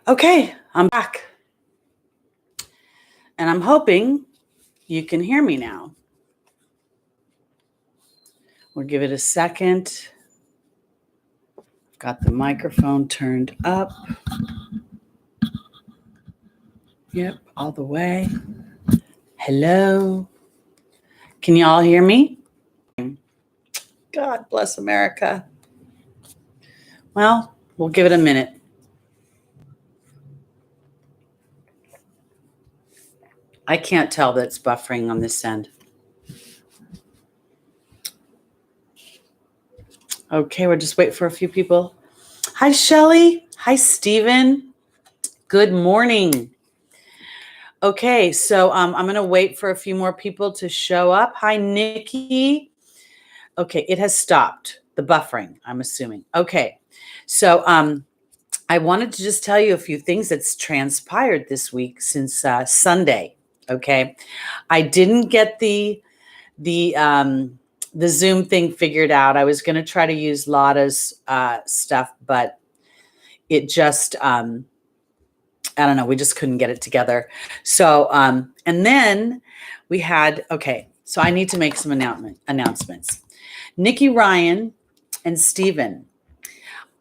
Okay, I'm back. And I'm hoping you can hear me now. We'll give it a second. Got the microphone turned up. Yep, all the way. Hello. Can you all hear me? God bless America. Well, we'll give it a minute. I can't tell that it's buffering on this end. Okay, we'll just wait for a few people. Hi, Shelly. Hi, Stephen. Good morning. Okay, so I'm going to wait for a few more people to show up. Hi, Nikki. Okay, it has stopped, the buffering, I'm assuming. Okay, so I wanted to just tell you a few things that's transpired this week since Sunday. Okay, I didn't get the Zoom thing figured out. I was going to try to use Lotta's stuff, but it just I don't know. We just couldn't get it together. So and then we had So I need to make some announcements. Nikki Ryan and Stephen,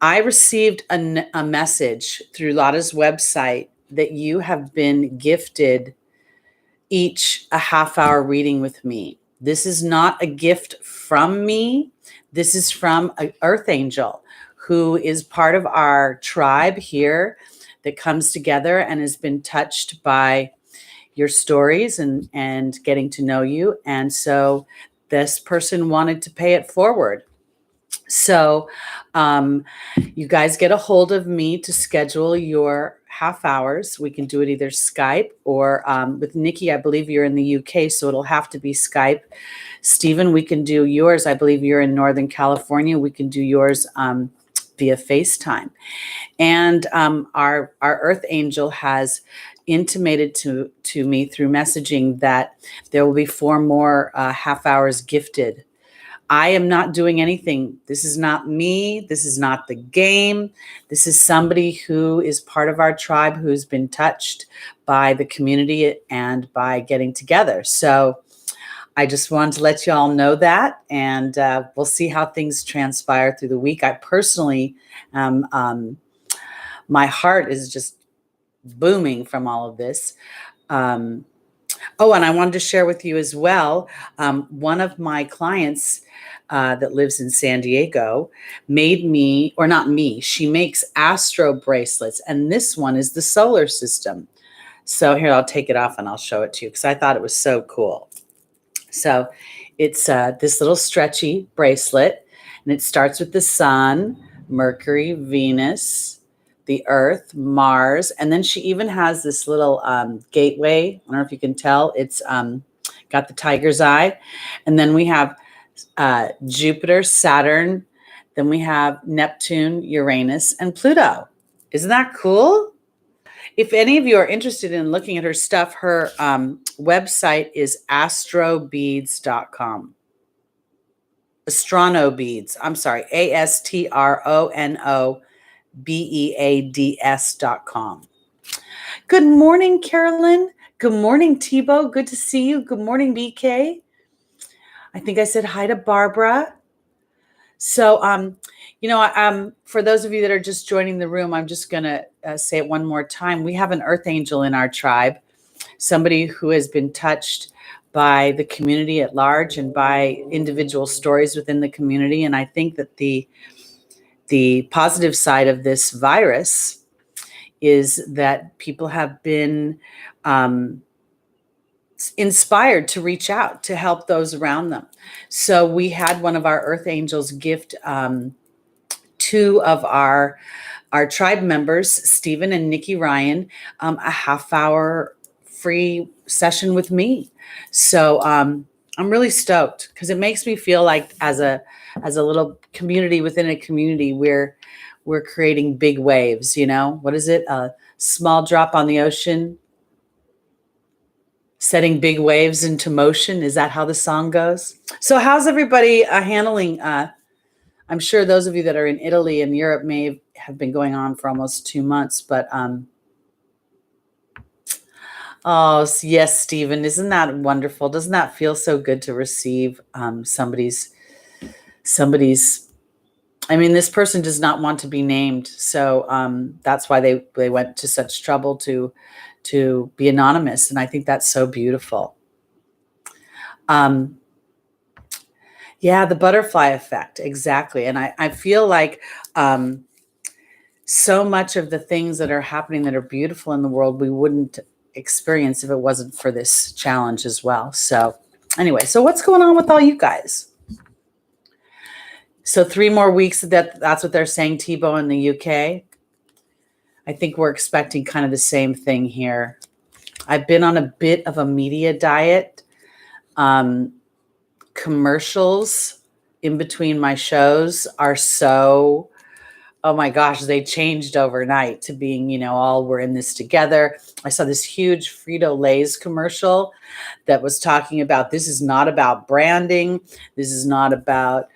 I received a message through Lotta's website that you have been gifted each a half-hour reading with me. This is not a gift from me. This is from an Earth Angel who is part of our tribe here that comes together and has been touched by your stories and getting to know you. And so this person wanted to pay it forward. So you guys get a hold of me to schedule your half hours. We can do it either Skype or with Nikki, I believe you're in the UK, so it'll have to be Skype. Stephen, we can do yours. I believe you're in Northern California. We can do yours via FaceTime. And our Earth Angel has intimated to me through messaging that there will be 4 more half hours gifted. I am not doing anything. This is not me. This is not the game. This is somebody who is part of our tribe who's been touched by the community and by getting together. So I just wanted to let you all know that, and we'll see how things transpire through the week. I personally, my heart is just booming from all of this. Oh, and I wanted to share with you as well, one of my clients that lives in San Diego made me, or not me, she makes astro bracelets, and this one is the solar system. So here, I'll take it off and I'll show it to you because I thought it was so cool. So it's this little stretchy bracelet, and it starts with the sun, Mercury, Venus, the Earth, Mars, and then she even has this little gateway. I don't know if you can tell. It's got the tiger's eye. And then we have Jupiter, Saturn. Then we have Neptune, Uranus, and Pluto. Isn't that cool? If any of you are interested in looking at her stuff, her website is astrobeads.com. Astronobeads. I'm sorry, ASTRONOBEADS.com. Good morning, Carolyn. Good morning, Tebow. Good to see you. Good morning, BK. I think I said hi to Barbara. So, for those of you that are just joining the room, I'm just going to say it one more time. We have an Earth Angel in our tribe, somebody who has been touched by the community at large and by individual stories within the community. And I think that the positive side of this virus is that people have been inspired to reach out to help those around them. So we had one of our Earth Angels gift 2 of our tribe members, Stephen and Nikki Ryan, a half-hour free session with me. So I'm really stoked because it makes me feel like as a little community within a community, we're creating big waves. What is it? A small drop on the ocean, setting big waves into motion. Is that how the song goes? So how's everybody handling? I'm I'm sure those of you that are in Italy and Europe may have been going on for almost 2 months, but oh yes, Stephen, isn't that wonderful? Doesn't that feel so good to receive somebody's? I mean, this person does not want to be named, so that's why they went to such trouble to be anonymous, and I think that's so beautiful. Yeah, the butterfly effect, exactly. And I feel like so much of the things that are happening that are beautiful in the world we wouldn't experience if it wasn't for this challenge as well. So anyway, so what's going on with all you guys? So 3 more weeks, that's what they're saying, Tebow in the UK. I think we're expecting kind of the same thing here. I've been on a bit of a media diet. Commercials in between my shows are so, oh my gosh, they changed overnight to being, all we're in this together. I saw this huge Frito-Lay's commercial that was talking about, this is not about branding. This is not about,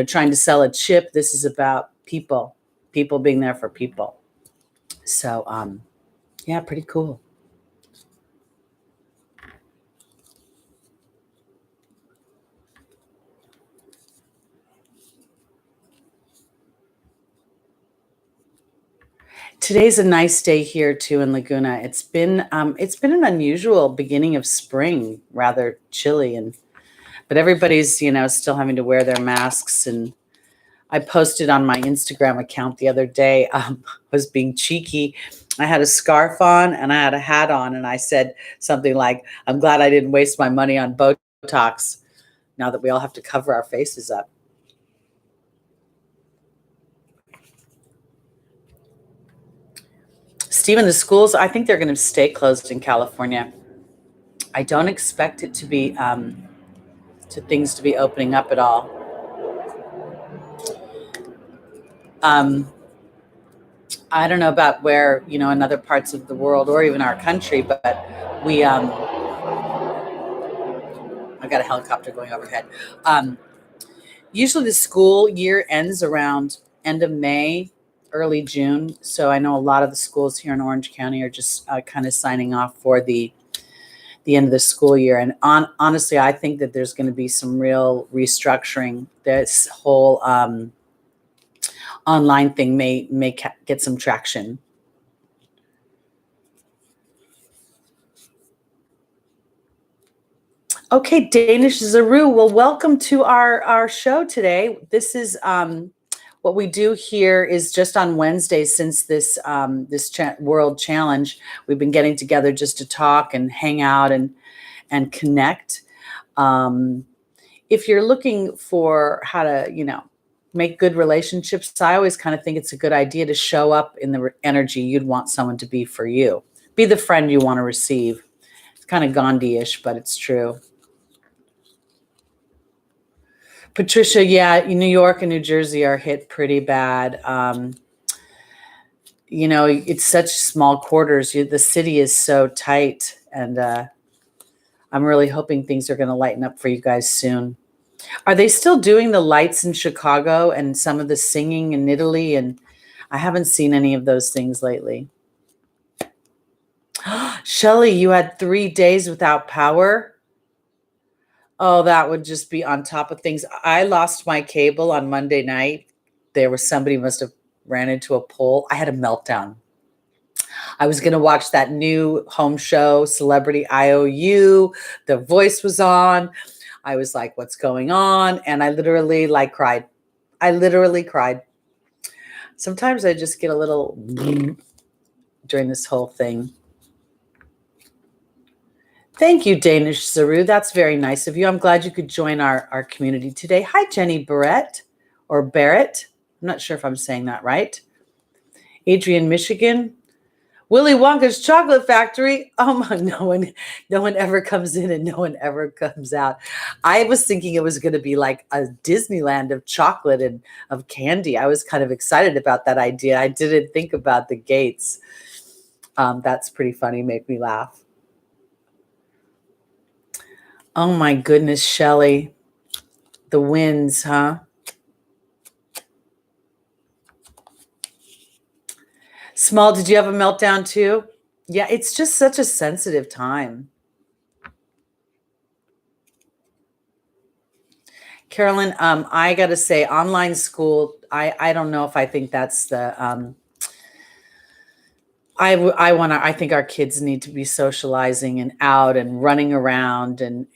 trying to sell a chip. This is about people being there for people. So, yeah, pretty cool. Today's a nice day here too in Laguna. It's been an unusual beginning of spring, rather chilly, but everybody's still having to wear their masks. And I posted on my Instagram account the other day, was being cheeky. I had a scarf on and I had a hat on, and I said something like, "I'm glad I didn't waste my money on Botox now that we all have to cover our faces up." Stephen, the schools, I think they're going to stay closed in California. I don't expect it to be to things to be opening up at all. I don't know about where, in other parts of the world or even our country, but we, I've got a helicopter going overhead. Usually the school year ends around end of May, early June. So I know a lot of the schools here in Orange County are just kind of signing off for the end of the school year. And honestly, I think that there's going to be some real restructuring. This whole online thing may get some traction. Okay, Danish Zaru. Well, welcome to our show today. This is what we do here is just on Wednesdays since this World Challenge. We've been getting together just to talk and hang out and connect. If you're looking for how to, make good relationships, I always kind of think it's a good idea to show up in the energy you'd want someone to be for you. Be the friend you want to receive. It's kind of Gandhi-ish, but it's true. Patricia, yeah, New York and New Jersey are hit pretty bad. It's such small quarters. The city is so tight, and I'm really hoping things are going to lighten up for you guys soon. Are they still doing the lights in Chicago and some of the singing in Italy? And I haven't seen any of those things lately. Shelley, you had 3 days without power? Oh, that would just be on top of things. I lost my cable on Monday night. Somebody must have ran into a pole. I had a meltdown. I was going to watch that new home show, Celebrity IOU. The voice was on. I was like, what's going on? And I literally cried. I literally cried. Sometimes I just get a little during this whole thing. Thank you, Danish Zaru. That's very nice of you. I'm glad you could join our community today. Hi, Jenny Barrett or Barrett. I'm not sure if I'm saying that right. Adrian, Michigan. Willy Wonka's Chocolate Factory. Oh my, no one ever comes in and no one ever comes out. I was thinking it was going to be like a Disneyland of chocolate and of candy. I was kind of excited about that idea. I didn't think about the gates. That's pretty funny. Made me laugh. Oh my goodness, Shelley. The winds, huh? Small, did you have a meltdown too? Yeah, it's just such a sensitive time. Carolyn, I got to say, online school, I don't know if I think that's the, I think our kids need to be socializing and out and running around and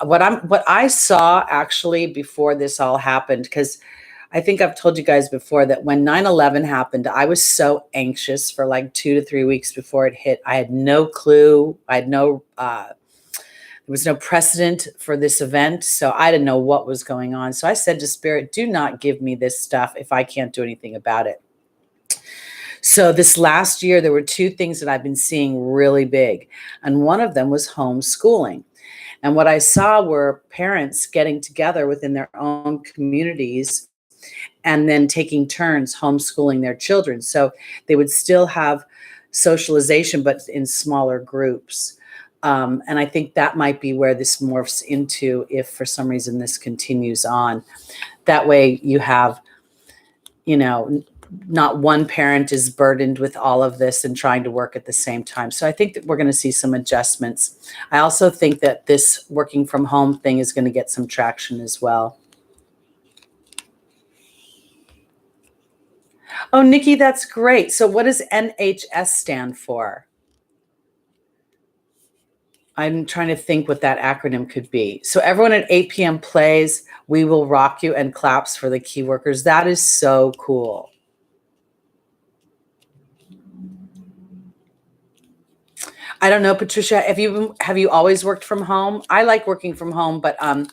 what I saw actually before this all happened, because I think I've told you guys before that when 9/11 happened, I was so anxious for like 2 to 3 weeks before it hit. I had no clue. I had no, there was no precedent for this event. So I didn't know what was going on. So I said to Spirit, do not give me this stuff if I can't do anything about it. So this last year, there were two things that I've been seeing really big. And one of them was homeschooling. And what I saw were parents getting together within their own communities and then taking turns homeschooling their children. So they would still have socialization, but in smaller groups. And I think that might be where this morphs into if for some reason this continues on. That way you have, not one parent is burdened with all of this and trying to work at the same time. So I think that we're going to see some adjustments. I also think that this working from home thing is going to get some traction as well. Oh, Nikki, that's great. So what does NHS stand for? I'm trying to think what that acronym could be. So everyone at 8 p.m. plays We Will Rock You and claps for the key workers. That is so cool. I don't know, Patricia, have you always worked from home? I like working from home, but I'm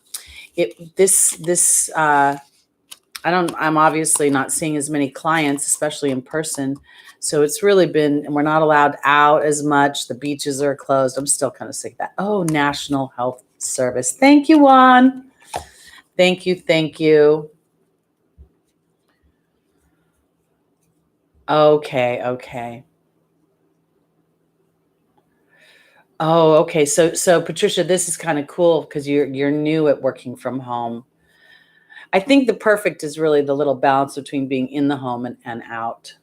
obviously not seeing as many clients, especially in person. So it's really been, and we're not allowed out as much. The beaches are closed. I'm still kind of sick of that. Oh, National Health Service. Thank you, Juan. Thank you. Thank you. Okay. Okay. Oh, okay. So Patricia, this is kind of cool because you're new at working from home. I think the perfect is really the little balance between being in the home and out.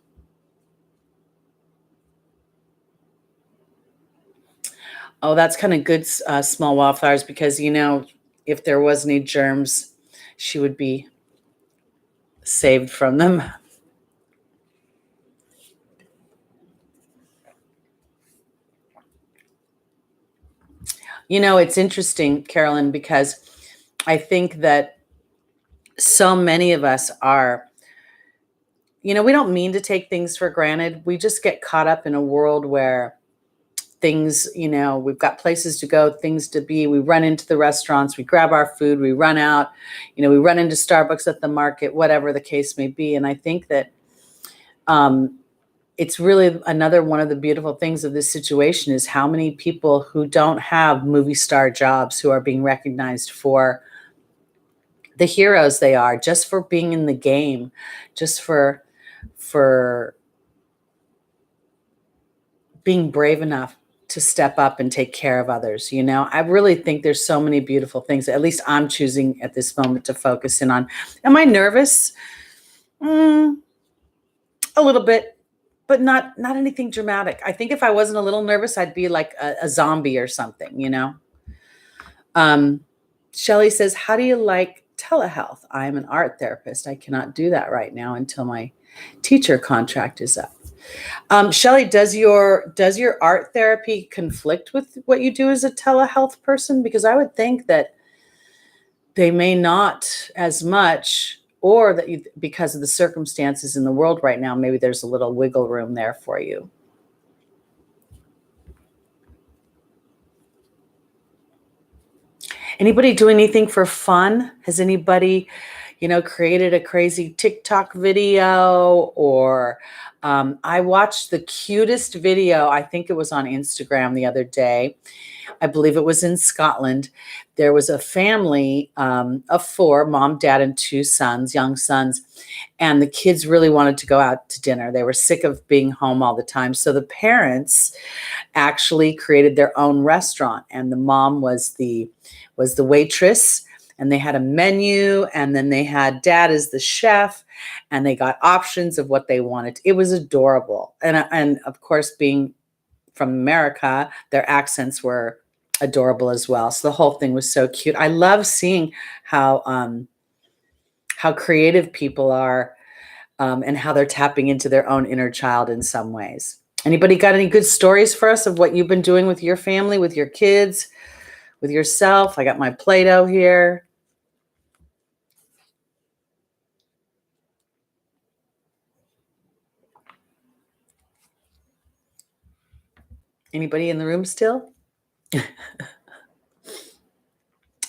Oh, that's kind of good, small wildflowers, because, if there was any germs, she would be saved from them. It's interesting, Carolyn, because I think that so many of us are, we don't mean to take things for granted. We just get caught up in a world where things, we've got places to go, things to be. We run into the restaurants, we grab our food, we run out, we run into Starbucks at the market, whatever the case may be. And I think that it's really another one of the beautiful things of this situation is how many people who don't have movie star jobs who are being recognized for the heroes they are, just for being in the game, just for being brave enough to step up and take care of others. I really think there's so many beautiful things. At least I'm choosing at this moment to focus in on. Am I nervous? A little bit, but not anything dramatic. I think if I wasn't a little nervous, I'd be like a zombie or something, Shelley says, how do you like telehealth? I'm an art therapist. I cannot do that right now until my teacher contract is up. Shelley, does your art therapy conflict with what you do as a telehealth person? Because I would think that they may not as much, or that because of the circumstances in the world right now, maybe there's a little wiggle room there for you. Anybody do anything for fun? Has anybody, created a crazy TikTok video? Or I watched the cutest video. I think it was on Instagram the other day. I believe it was in Scotland. There was a family of 4, mom, dad, and 2 sons, young sons. And the kids really wanted to go out to dinner. They were sick of being home all the time. So the parents actually created their own restaurant. And the mom was the waitress, and they had a menu, and then they had dad as the chef, and they got options of what they wanted. It was adorable. And of course, being from America, their accents were adorable as well. So the whole thing was so cute. I love seeing how creative people are, and how they're tapping into their own inner child in some ways. Anybody got any good stories for us of what you've been doing with your family, with your kids, with yourself? I got my Play-Doh here. Anybody in the room still? I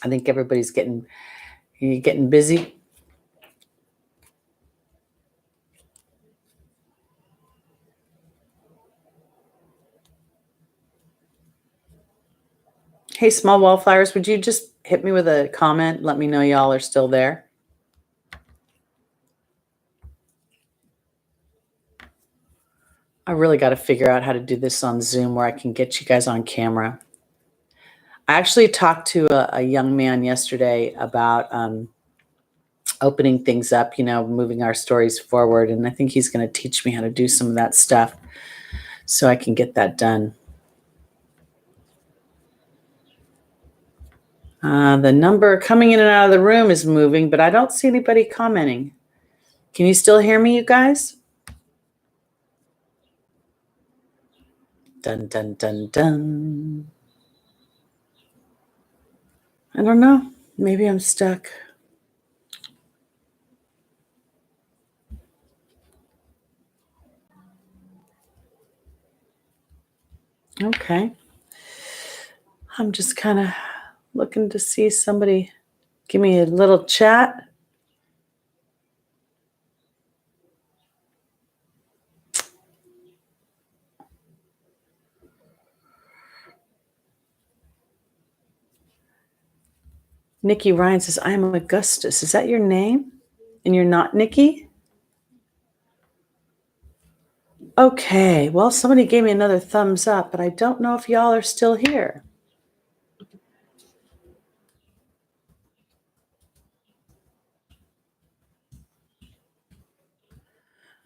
think everybody's getting busy. Hey, small wallflowers, would you just hit me with a comment? Let me know y'all are still there. I really got to figure out how to do this on Zoom where I can get you guys on camera. I actually talked to a young man yesterday about opening things up, moving our stories forward. And I think he's going to teach me how to do some of that stuff so I can get that done. The number coming in and out of the room is moving, but I don't see anybody commenting. Can you still hear me, you guys? Dun, dun, dun, dun. I don't know. Maybe I'm stuck. Okay. I'm just kind of looking to see somebody give me a little chat. Nikki Ryan says, I'm Augustus. Is that your name? And you're not Nikki? Okay. Well, somebody gave me another thumbs up, but I don't know if y'all are still here.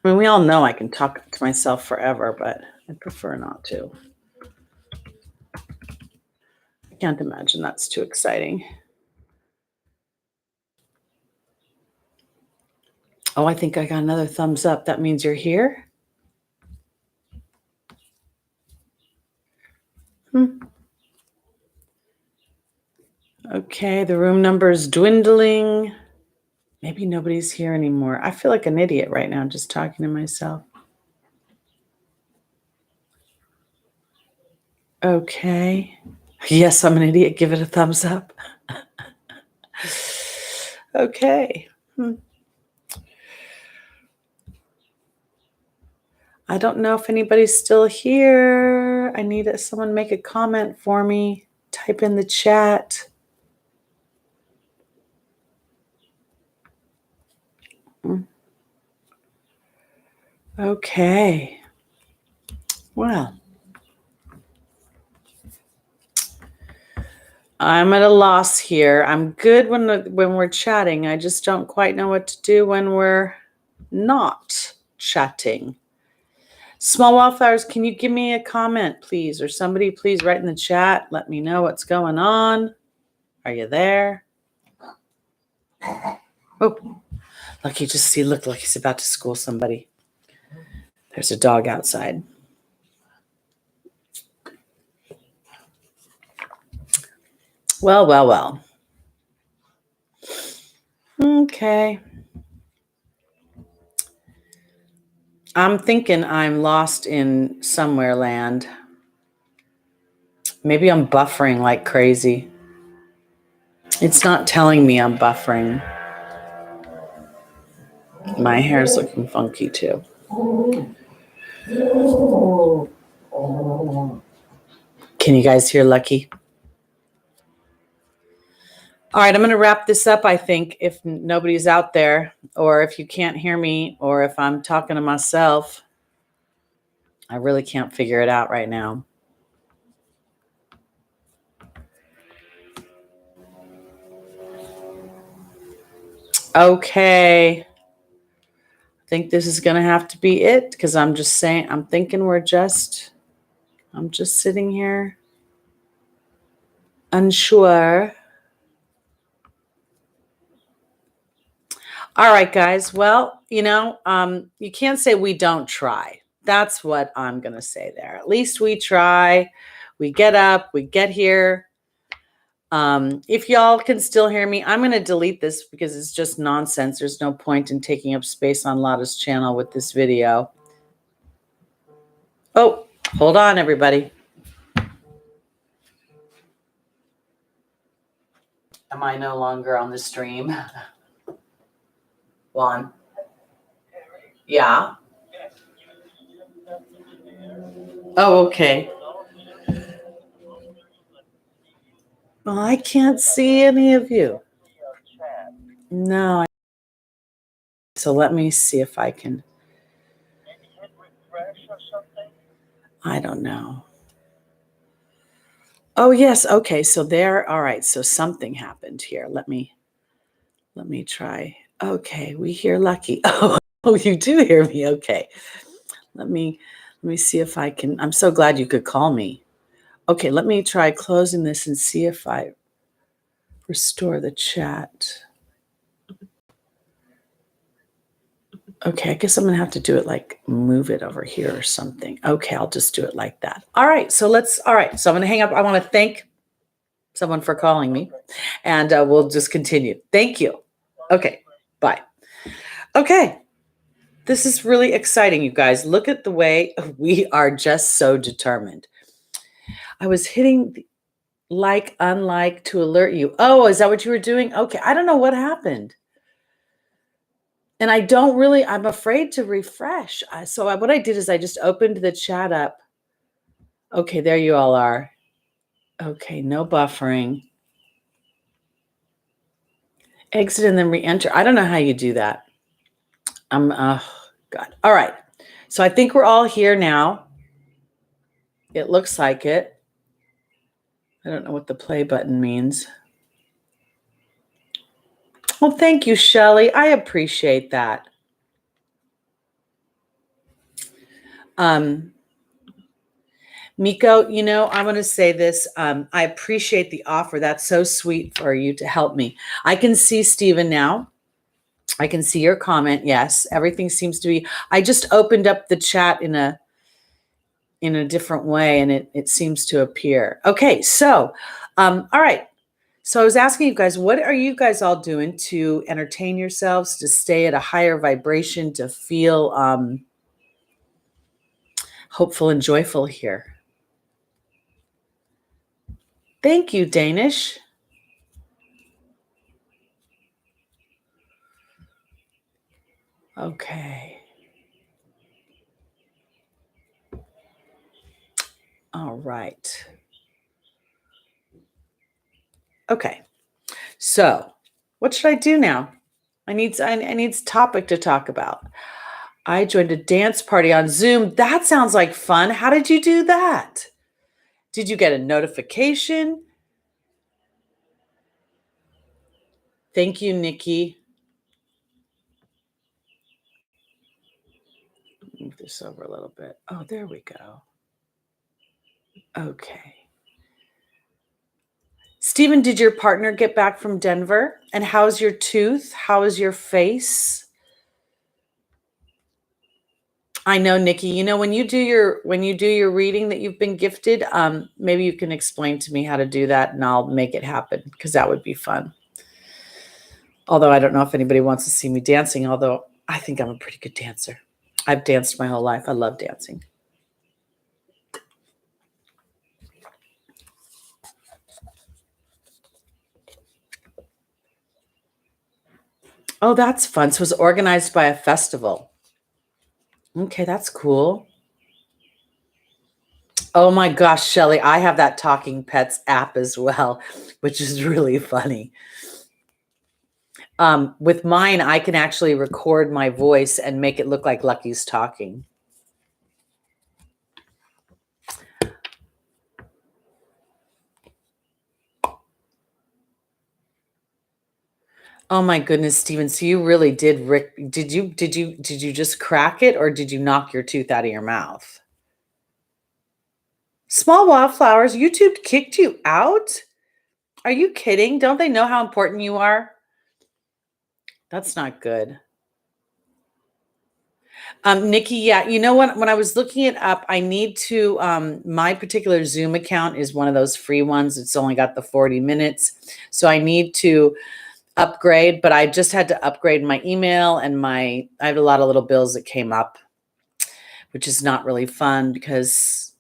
I mean, we all know I can talk to myself forever, but I prefer not to. I can't imagine that's too exciting. Oh, I think I got another thumbs up. That means you're here? Okay, the room number is dwindling. Maybe nobody's here anymore. I feel like an idiot right now just talking to myself. Okay. Yes, I'm an idiot. Give it a thumbs up. Okay. I don't know if anybody's still here. I need someone make a comment for me. Type in the chat. Okay. Well, I'm at a loss here. I'm good when we're chatting. I just don't quite know what to do when we're not chatting. Small Wildflowers, can you give me a comment, please? Or somebody, please write in the chat. Let me know what's going on. Are you there? Oh, Lucky, just look like he's about to school somebody. There's a dog outside. Well. Okay. I'm thinking I'm lost in somewhere land. Maybe I'm buffering like crazy. It's not telling me I'm buffering. My hair's looking funky too. Can you guys hear Lucky? All right, I'm going to wrap this up, I think, if nobody's out there, or if you can't hear me, or if I'm talking to myself. I really can't figure it out right now. Okay. I think this is going to have to be it because I'm just saying, I'm thinking I'm just sitting here unsure. All right, guys. Well, you can't say we don't try. That's what I'm going to say there. At least we try. We get up, we get here. If y'all can still hear me, I'm going to delete this because it's just nonsense. There's no point in taking up space on Lotta's channel with this video. Oh, hold on, everybody. Am I no longer on the stream? Juan? Yeah. Oh, okay. Well, I can't see any of you. No. So let me see if I can. I don't know. Oh, yes. Okay. So there. All right. So something happened here. Let me try. Okay. We hear Lucky. Oh, you do hear me. Okay. Let me see if I can. I'm so glad you could call me. Okay. Let me try closing this and see if I restore the chat. Okay, I guess I'm going to have to do it like move it over here or something. Okay, I'll just do it like that. All right, so I'm going to hang up. I want to thank someone for calling me, and we'll just continue. Thank you. Okay, bye. Okay, this is really exciting, you guys. Look at the way we are just so determined. I was hitting like, unlike to alert you. Oh, is that what you were doing? Okay, I don't know what happened. And I'm afraid to refresh. So what I did is I just opened the chat up. Okay, there you all are. Okay, no buffering. Exit and then re-enter. I don't know how you do that. God. All right. So I think we're all here now. It looks like it. I don't know what the play button means. Well, thank you, Shelley. I appreciate that. Miko, I'm going to say this. I appreciate the offer. That's so sweet for you to help me. I can see Stephen now. I can see your comment. Yes, everything seems to be. I just opened up the chat in a different way, and it seems to appear. Okay, so, all right. So I was asking you guys, what are you guys all doing to entertain yourselves, to stay at a higher vibration, to feel hopeful and joyful here? Thank you, Danish. Okay. All right. Okay. So what should I do now? I need topic to talk about. I joined a dance party on Zoom. That sounds like fun. How did you do that? Did you get a notification? Thank you, Nikki. Move this over a little bit. Oh, there we go. Okay. Stephen, did your partner get back from Denver? And how's your tooth? How is your face? I know, Nikki, when you do your reading that you've been gifted, maybe you can explain to me how to do that and I'll make it happen because that would be fun. Although I don't know if anybody wants to see me dancing, although I think I'm a pretty good dancer. I've danced my whole life. I love dancing. Oh, that's fun. So it was organized by a festival. Okay, that's cool. Oh my gosh, Shelley, I have that Talking Pets app as well, which is really funny. With mine, I can actually record my voice and make it look like Lucky's talking. Oh my goodness, Steven. So you really did, Rick. Did you just crack it or did you knock your tooth out of your mouth? Small wildflowers, YouTube kicked you out? Are you kidding? Don't they know how important you are? That's not good. Nikki, yeah, you know what? When I was looking it up, I need to, my particular Zoom account is one of those free ones. It's only got the 40 minutes. So I need to upgrade, but I just had to upgrade my email and I have a lot of little bills that came up, which is not really fun because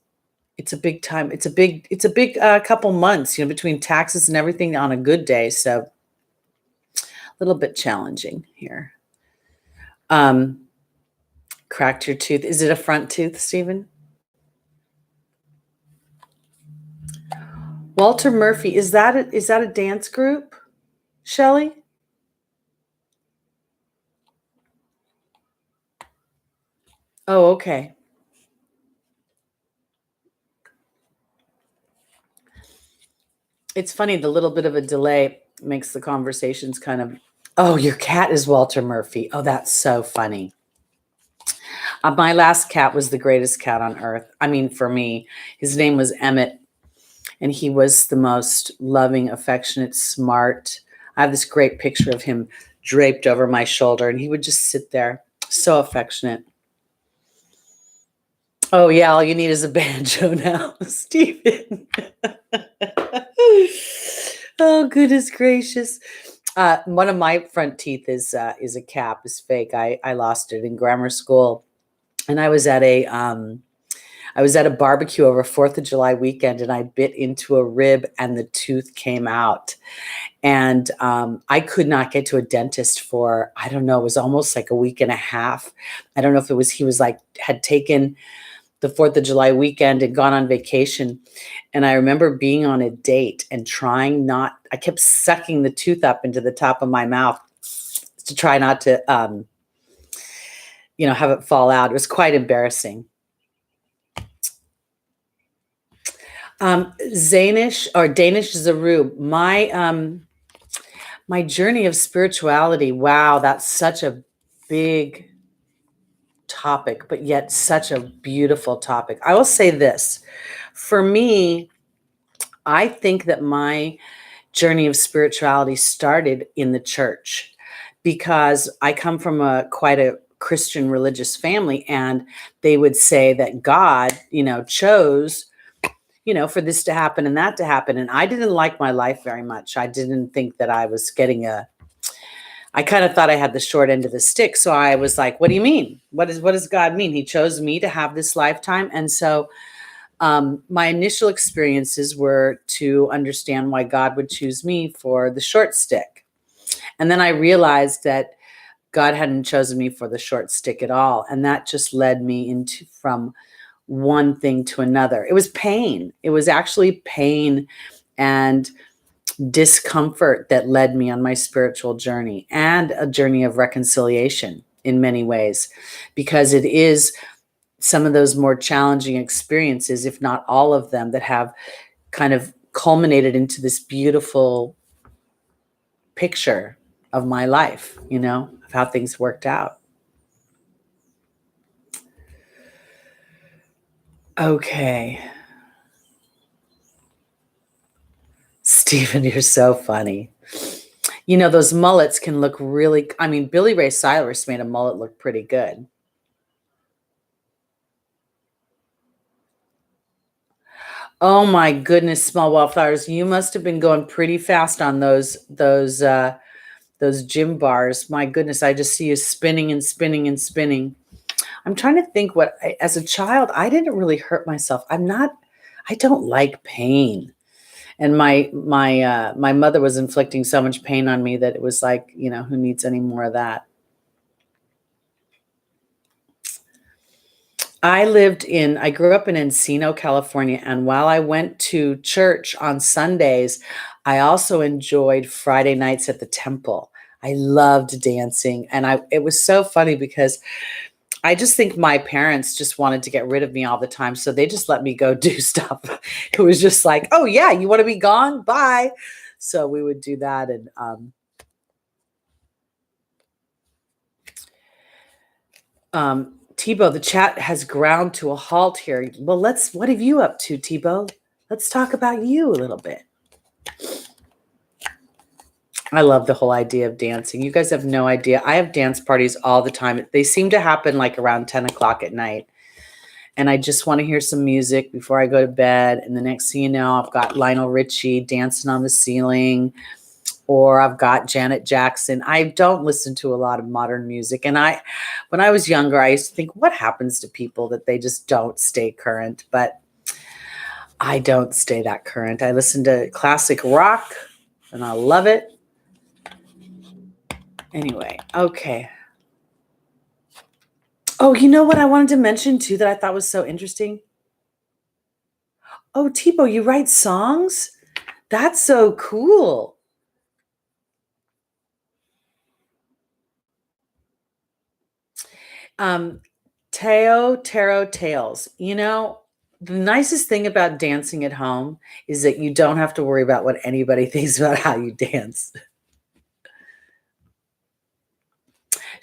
it's a big time. It's a big couple months, between taxes and everything on a good day. So a little bit challenging here. Cracked your tooth. Is it a front tooth, Stephen? Walter Murphy, is that a dance group, Shelley? Oh, okay. It's funny, the little bit of a delay makes the conversations kind of, oh, your cat is Walter Murphy. Oh, that's so funny. My last cat was the greatest cat on earth. I mean, for me, his name was Emmett, and he was the most loving, affectionate, smart. I have this great picture of him draped over my shoulder, and he would just sit there, so affectionate. Oh, yeah, all you need is a banjo now, Stephen. Oh, goodness gracious. One of my front teeth is a cap, is fake. I lost it in grammar school, and I was at a barbecue over 4th of July weekend, and I bit into a rib and the tooth came out. And I could not get to a dentist for, I don't know, it was almost like a week and a half. I don't know if he was like, had taken the 4th of July weekend and gone on vacation. And I remember being on a date and I kept sucking the tooth up into the top of my mouth to try not to, have it fall out. It was quite embarrassing. Danish Zaru, my journey of spirituality. Wow, that's such a big topic, but yet such a beautiful topic. I will say this. For me, I think that my journey of spirituality started in the church because I come from quite a Christian religious family, and they would say that God, chose, for this to happen and that to happen. And I didn't like my life very much. I didn't think that I was I kind of thought I had the short end of the stick. So I was like, what do you mean? What does God mean? He chose me to have this lifetime. And so my initial experiences were to understand why God would choose me for the short stick. And then I realized that God hadn't chosen me for the short stick at all. And that just led me from one thing to another. It was pain. It was actually pain and discomfort that led me on my spiritual journey, and a journey of reconciliation in many ways, because it is some of those more challenging experiences, if not all of them, that have kind of culminated into this beautiful picture of my life, of how things worked out. Okay. Stephen, you're so funny. Those mullets can look really, Billy Ray Cyrus made a mullet look pretty good. Oh my goodness, small wildflowers. You must have been going pretty fast on those gym bars. My goodness, I just see you spinning and spinning and spinning. I'm trying to think as a child, I didn't really hurt myself. I don't like pain. And my mother was inflicting so much pain on me that it was like, who needs any more of that? I grew up in Encino, California. And while I went to church on Sundays, I also enjoyed Friday nights at the temple. I loved dancing. And it was so funny because I just think my parents just wanted to get rid of me all the time. So they just let me go do stuff. It was just like, oh yeah, you want to be gone? Bye. So we would do that. And Tebow, the chat has ground to a halt here. Well, what have you up to, Tebow? Let's talk about you a little bit. I love the whole idea of dancing. You guys have no idea. I have dance parties all the time. They seem to happen like around 10 o'clock at night. And I just want to hear some music before I go to bed. And the next thing you know, I've got Lionel Richie dancing on the ceiling, or I've got Janet Jackson. I don't listen to a lot of modern music. And when I was younger, I used to think, what happens to people that they just don't stay current? But I don't stay that current. I listen to classic rock and I love it. Anyway, okay. Oh, you know what I wanted to mention too that I thought was so interesting? Oh, Tebow, you write songs? That's so cool. Taro Tales. You know, the nicest thing about dancing at home is that you don't have to worry about what anybody thinks about how you dance.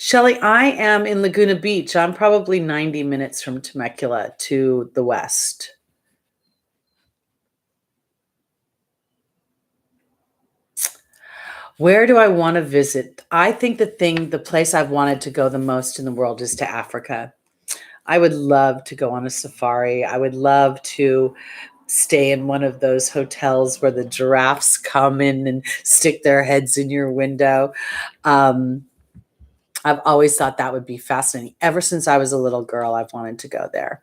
Shelly, I am in Laguna Beach. I'm probably 90 minutes from Temecula to the west. Where do I want to visit? I think the place I've wanted to go the most in the world is to Africa. I would love to go on a safari. I would love to stay in one of those hotels where the giraffes come in and stick their heads in your window. I've always thought that would be fascinating. Ever since I was a little girl, I've wanted to go there.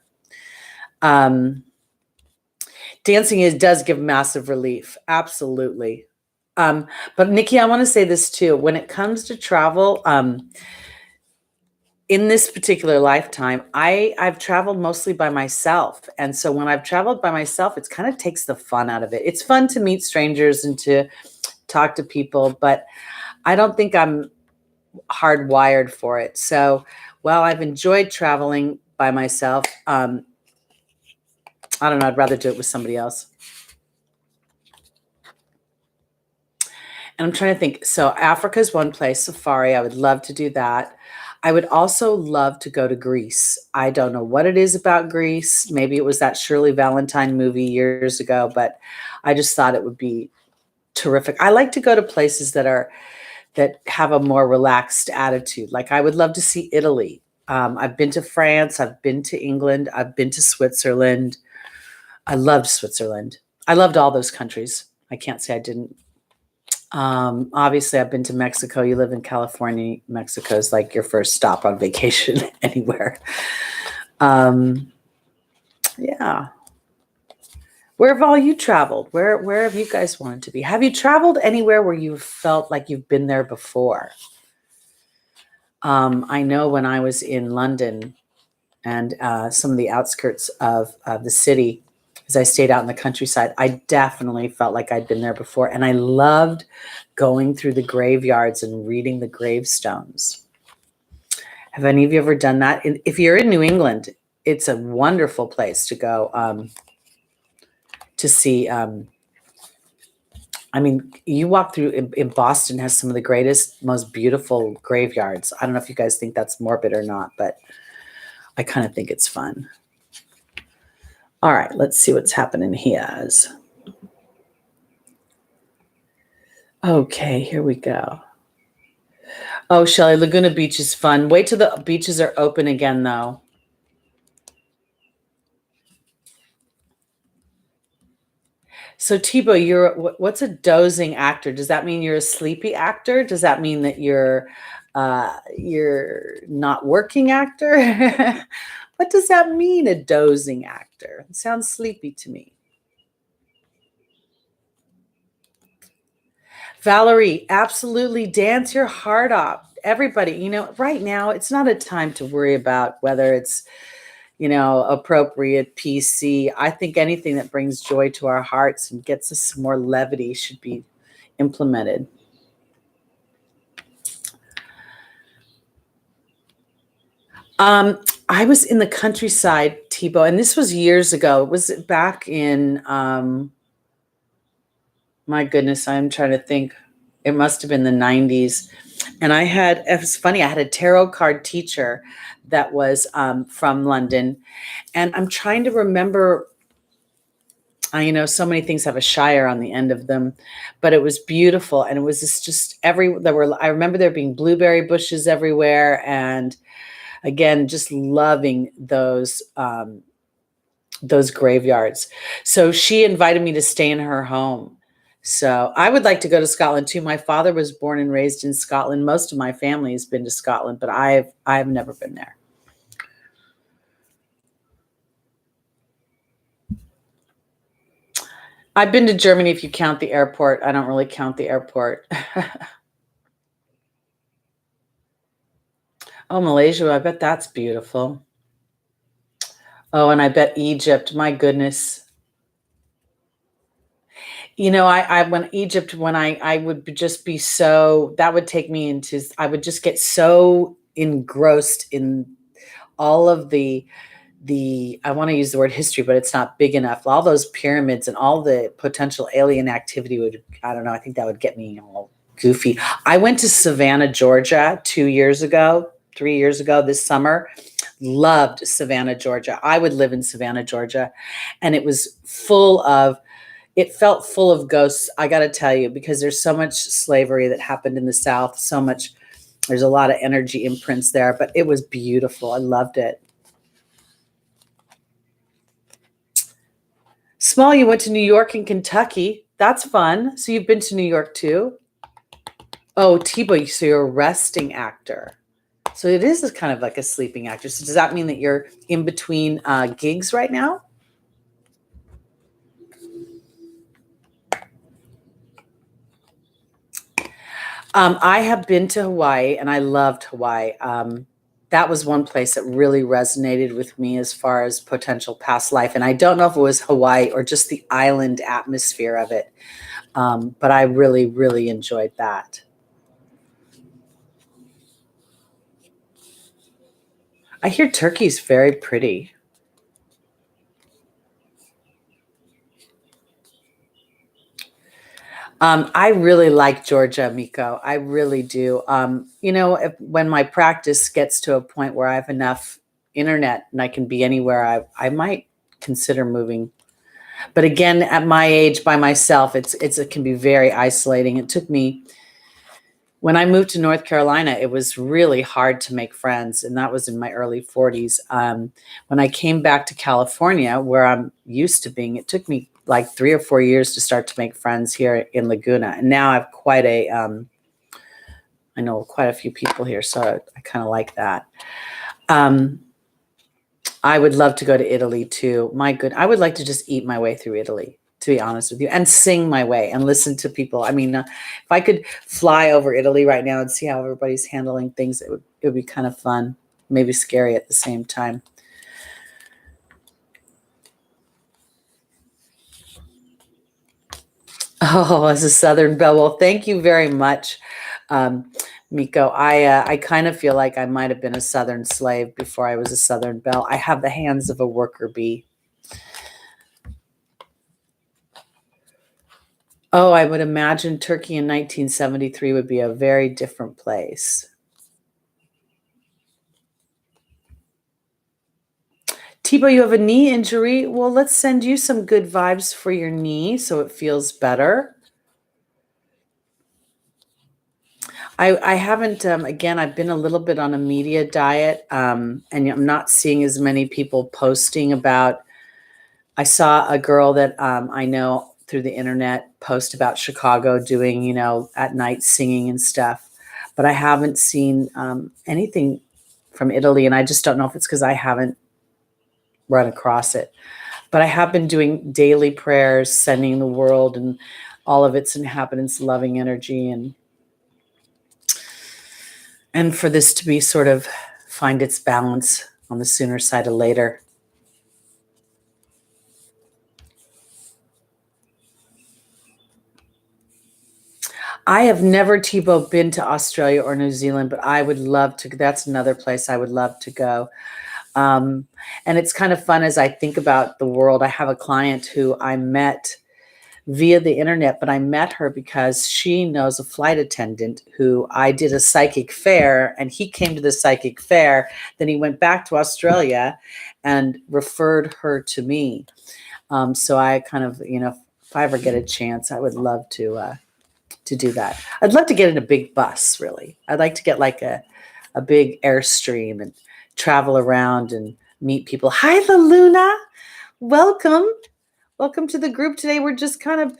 Dancing does give massive relief. Absolutely. But Nikki, I want to say this too. When it comes to travel, in this particular lifetime, I've traveled mostly by myself. And so when I've traveled by myself, it kind of takes the fun out of it. It's fun to meet strangers and to talk to people, but I don't think I'm hardwired for it. So while I've enjoyed traveling by myself, I don't know, I'd rather do it with somebody else. And I'm trying to think. So Africa is one place, safari. I would love to do that. I would also love to go to Greece. I don't know what it is about Greece. Maybe it was that Shirley Valentine movie years ago, but I just thought it would be terrific. I like to go to places that have a more relaxed attitude. Like I would love to see Italy. I've been to France. I've been to England. I've been to Switzerland. I loved Switzerland. I loved all those countries. I can't say I didn't. Obviously, I've been to Mexico. You live in California. Mexico is like your first stop on vacation anywhere. Yeah. Where have all you traveled? Where have you guys wanted to be? Have you traveled anywhere where you felt like you've been there before? I know when I was in London and some of the outskirts of the city, as I stayed out in the countryside, I definitely felt like I'd been there before. And I loved going through the graveyards and reading the gravestones. Have any of you ever done that? If you're in New England, it's a wonderful place to go to see. I mean, you walk through in Boston has some of the greatest, most beautiful graveyards. I don't know if you guys think that's morbid or not, but I kind of think it's fun. All right, let's see what's happening here. Okay, here we go. Oh, Shelly, Laguna Beach is fun. Wait till the beaches are open again, though. So, Tebow, what's a dozing actor? Does that mean you're a sleepy actor? Does that mean that you're not working actor? What does that mean, a dozing actor? It sounds sleepy to me. Valerie, absolutely dance your heart off. Everybody, right now, it's not a time to worry about whether it's, appropriate PC. I think anything that brings joy to our hearts and gets us some more levity should be implemented. I was in the countryside, Tebow, and this was years ago. It was back in, my goodness, I'm trying to think. It must have been the 90s. And it was funny, I had a tarot card teacher that was from London. And I'm trying to remember, so many things have a shire on the end of them, but it was beautiful. And it was I remember there being blueberry bushes everywhere. And again, just loving those graveyards. So she invited me to stay in her home. So I would like to go to Scotland too. My father was born and raised in Scotland. Most of my family has been to Scotland, but I've never been there. I've been to Germany if you count the airport. I don't really count the airport. Oh, Malaysia, I bet that's beautiful. Oh, and I bet Egypt, my goodness. When Egypt, when I would just be that would take me I would just get so engrossed in all of I want to use the word history, but it's not big enough. All those pyramids and all the potential alien activity I don't know, I think that would get me all goofy. I went to Savannah, Georgia 3 years ago, this summer. Loved Savannah, Georgia. I would live in Savannah, Georgia. And it felt full of ghosts, I got to tell you, because there's so much slavery that happened in the South, there's a lot of energy imprints there, but it was beautiful. I loved it. Small, you went to New York and Kentucky. That's fun. So you've been to New York too? Oh, Tebow, so you're a resting actor. So it is kind of like a sleeping actor. So does that mean that you're in between gigs right now? I have been to Hawaii and I loved Hawaii. That was one place that really resonated with me as far as potential past life. And I don't know if it was Hawaii or just the island atmosphere of it. But I really, really enjoyed that. I hear Turkey's very pretty. I really like Georgia, Miko. I really do. When my practice gets to a point where I have enough internet and I can be anywhere, I might consider moving. But again, at my age, by myself, it can be very isolating. It took me, when I moved to North Carolina, it was really hard to make friends, and that was in my early 40s. When I came back to California, where I'm used to being, it took me like 3 or 4 years to start to make friends here in Laguna. And now I have I know quite a few people here, so I kind of like that. I would love to go to Italy too. I would like to just eat my way through Italy, to be honest with you, and sing my way and listen to people. I mean, if I could fly over Italy right now and see how everybody's handling things, it would be kind of fun, maybe scary at the same time. Oh, as a Southern belle, well, thank you very much, Miko. I kind of feel like I might have been a Southern slave before I was a Southern belle. I have the hands of a worker bee. Oh, I would imagine Turkey in 1973 would be a very different place. Tebow, you have a knee injury. Well, let's send you some good vibes for your knee so it feels better. I haven't, again, I've been a little bit on a media diet, and I'm not seeing as many people posting about. I saw a girl that I know through the internet post about Chicago doing, at night singing and stuff, but I haven't seen anything from Italy, and I just don't know if it's because I haven't run across it. But I have been doing daily prayers, sending the world and all of its inhabitants loving energy, and for this to be sort of find its balance on the sooner side of later. I have never, Tebow, been to Australia or New Zealand, but I would love to. That's another place I would love to go. And it's kind of fun as I think about the world. I have a client who I met via the internet, but I met her because she knows a flight attendant who I did a psychic fair, and he came to the psychic fair. Then he went back to Australia and referred her to me. So I kind of, if I ever get a chance, I would love to do that. I'd love to get in a big bus, really. I'd like to get like a big Airstream and travel around and meet people. Hi, La Luna. Welcome. Welcome to the group today. We're just kind of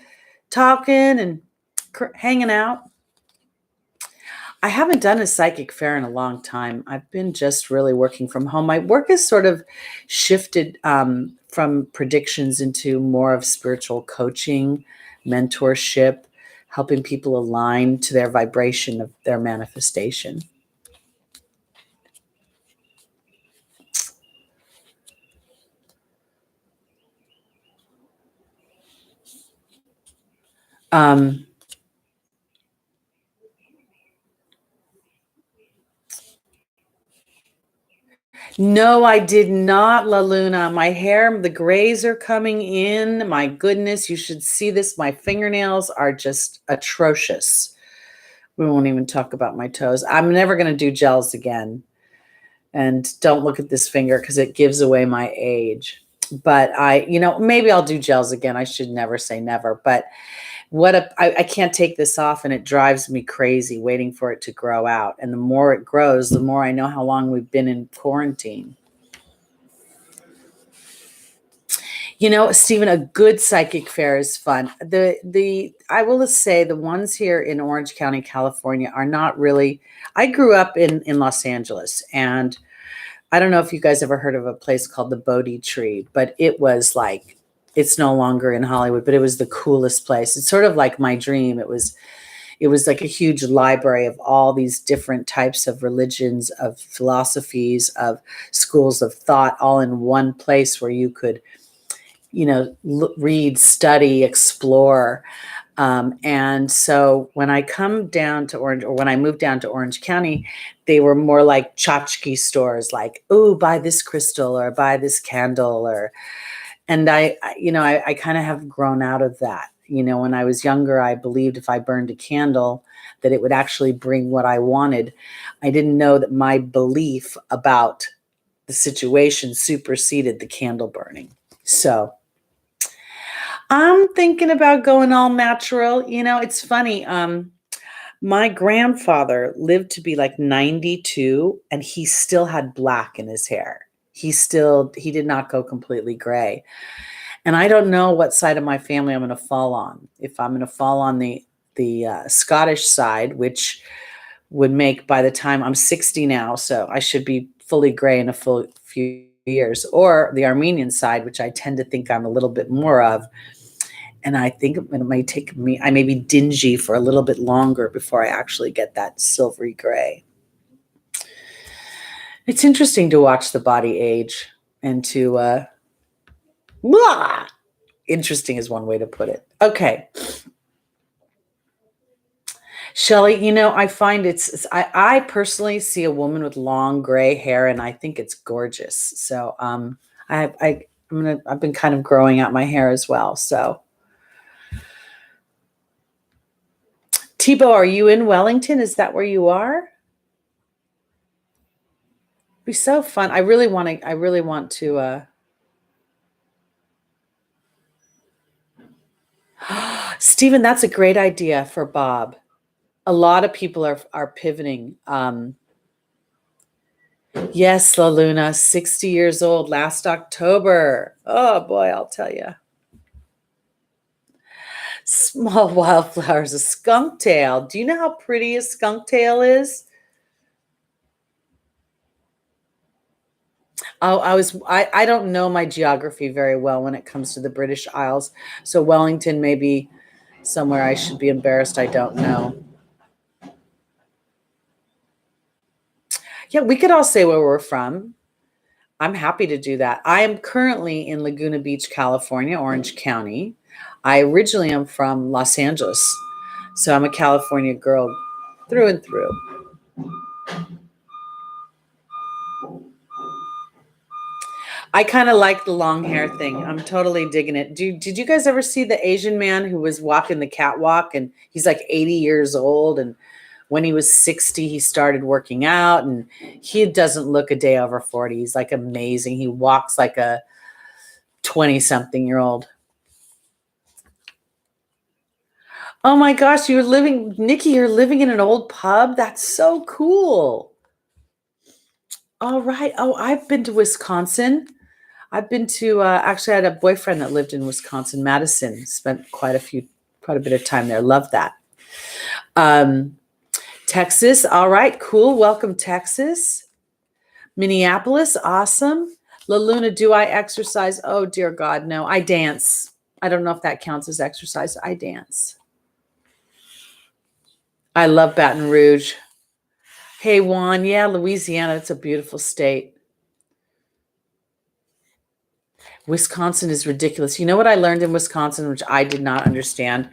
talking and hanging out. I haven't done a psychic fair in a long time. I've been just really working from home. My work has sort of shifted from predictions into more of spiritual coaching, mentorship, helping people align to their vibration of their manifestation. No, I did not, La Luna. My hair, the grays are coming in. My goodness, you should see this. My fingernails are just atrocious. We won't even talk about my toes. I'm never going to do gels again. And don't look at this finger because it gives away my age. But maybe I'll do gels again. I should never say never. But I can't take this off, and it drives me crazy waiting for it to grow out. And the more it grows, the more I know how long we've been in quarantine. Stephen, a good psychic fair is fun. I will say the ones here in Orange County, California are not really. I grew up in Los Angeles, and I don't know if you guys ever heard of a place called the Bodhi Tree, but it was like, it's no longer in Hollywood, but it was the coolest place. It's sort of like my dream. It was like a huge library of all these different types of religions, of philosophies, of schools of thought, all in one place where you could, read, study, explore. And so when I come down to Orange, or when I moved down to Orange County, they were more like tchotchke stores, like, oh, buy this crystal or buy this candle, and I kind of have grown out of that. When I was younger, I believed if I burned a candle that it would actually bring what I wanted. I didn't know that my belief about the situation superseded the candle burning. So I'm thinking about going all natural. It's funny. My grandfather lived to be like 92, and he still had black in his hair. He did not go completely gray. And I don't know what side of my family I'm going to fall on. If I'm going to fall on the Scottish side, which would make, by the time I'm 60 now, so I should be fully gray in a full few years, or the Armenian side, which I tend to think I'm a little bit more of. And I think it might take me, I may be dingy for a little bit longer before I actually get that silvery gray. It's interesting to watch the body age and to, interesting is one way to put it. Okay. Shelley, I find I personally see a woman with long gray hair, and I think it's gorgeous. So I've been kind of growing out my hair as well. So Thibaut, are you in Wellington? Is that where you are? It'd be so fun. I really want to Stephen, that's a great idea for Bob. A lot of people are pivoting. Yes, La Luna, 60 years old last October. Oh boy, I'll tell you. Small wildflowers, a skunk tail. Do you know how pretty a skunk tail is? Oh, I don't know my geography very well when it comes to the British Isles. So Wellington may be somewhere I should be embarrassed. I don't know. Yeah, we could all say where we're from. I'm happy to do that. I am currently in Laguna Beach, California, Orange County. I originally am from Los Angeles. So I'm a California girl through and through. I kind of like the long hair thing. I'm totally digging it. Did you guys ever see the Asian man who was walking the catwalk and he's like 80 years old, and when he was 60 he started working out, and he doesn't look a day over 40. He's like amazing. He walks like a 20 something year old. Oh my gosh, Nikki, you're living in an old pub? That's so cool. All right. Oh, I've been to Wisconsin. I've been to actually I had a boyfriend that lived in Wisconsin, Madison. Spent quite a bit of time there. Love that. Texas. All right, cool. Welcome, Texas. Minneapolis, awesome. La Luna, do I exercise? Oh dear God, no. I dance. I don't know if that counts as exercise. I dance. I love Baton Rouge. Hey Juan, yeah, Louisiana, it's a beautiful state. Wisconsin is ridiculous. You know what I learned in Wisconsin, which I did not understand?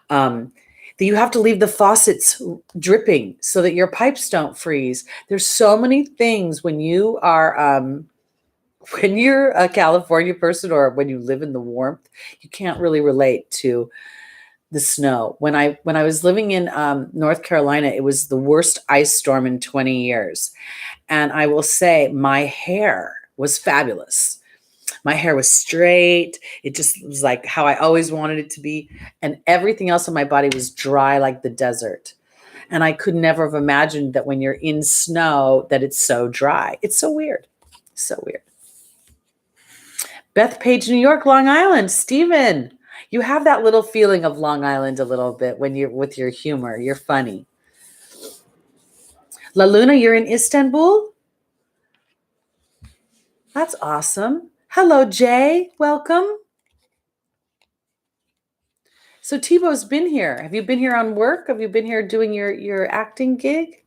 That you have to leave the faucets dripping so that your pipes don't freeze. There's so many things when you are when you're a California person or when you live in the warmth, you can't really relate to the snow. When I was living in North Carolina, it was the worst ice storm in 20 years. And I will say my hair was fabulous. My hair was straight. It just was like how I always wanted it to be. And everything else on my body was dry like the desert. And I could never have imagined that when you're in snow that it's so dry. It's so weird. So weird. Bethpage, New York, Long Island. Stephen, you have that little feeling of Long Island a little bit when you're with your humor. You're funny. La Luna, you're in Istanbul? That's awesome. Hello, Jay. Welcome. So Tebow's been here. Have you been here on work? Have you been here doing your acting gig?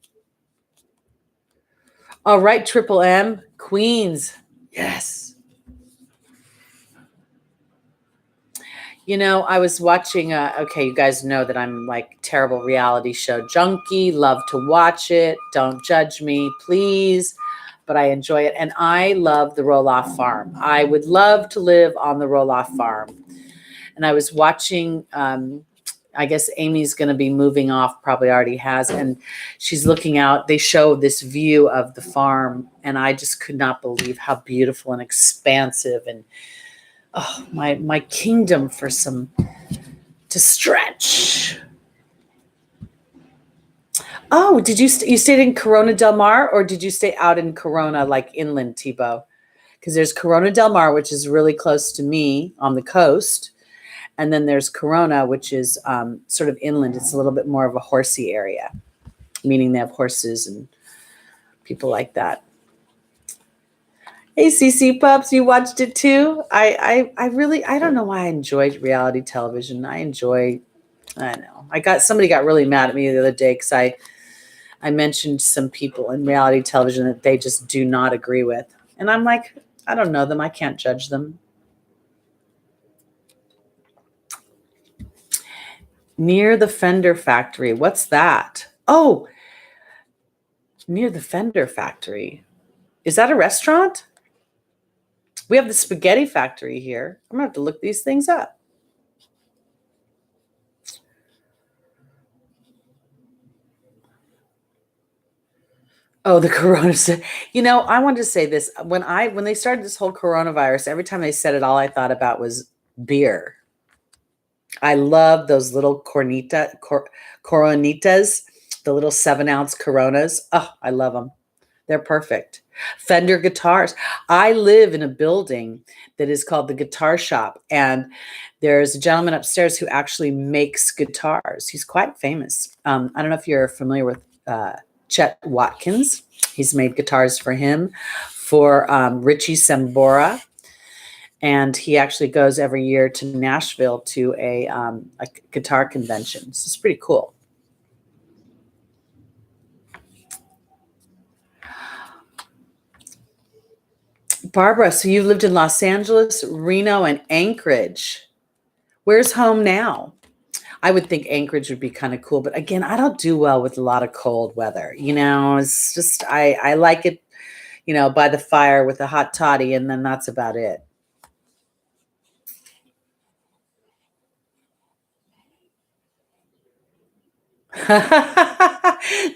All right, Triple M, Queens. Yes. You know, I was watching, okay, you guys know that I'm like terrible reality show junkie, love to watch it. Don't judge me, please. But I enjoy it. And I love the Roll-Off Farm. I would love to live on the Roll-Off Farm. And I was watching, I guess Amy's going to be moving off, probably already has. And she's looking out. They show this view of the farm. And I just could not believe how beautiful and expansive and oh, my kingdom for some to stretch. Oh, did you stayed in Corona del Mar, or did you stay out in Corona, like inland, Tebow? Because there's Corona del Mar, which is really close to me on the coast, and then there's Corona, which is sort of inland. It's a little bit more of a horsey area, meaning they have horses and people like that. Hey, CC Pups, you watched it too? I don't know why I enjoyed reality television. I know. Somebody got really mad at me the other day because I mentioned some people in reality television that they just do not agree with. And I'm like, I don't know them. I can't judge them. Near the Fender Factory. What's that? Oh, Near the Fender Factory. Is that a restaurant? We have the Spaghetti Factory here. I'm going to have to look these things up. Oh, the corona. You know, I wanted to say this. When they started this whole coronavirus, every time they said it, all I thought about was beer. I love those little coronitas, the little 7-ounce Coronas. Oh, I love them. They're perfect. Fender guitars. I live in a building that is called the Guitar Shop, and there's a gentleman upstairs who actually makes guitars. He's quite famous. I don't know if you're familiar with Chet Watkins. He's made guitars for him, for Richie Sambora, and he actually goes every year to Nashville to a guitar convention. So it's pretty cool. Barbara, so you've lived in Los Angeles, Reno, and Anchorage. Where's home now? I would think Anchorage would be kind of cool. But again, I don't do well with a lot of cold weather. You know, it's just, I like it. by the fire with a hot toddy, and then that's about it.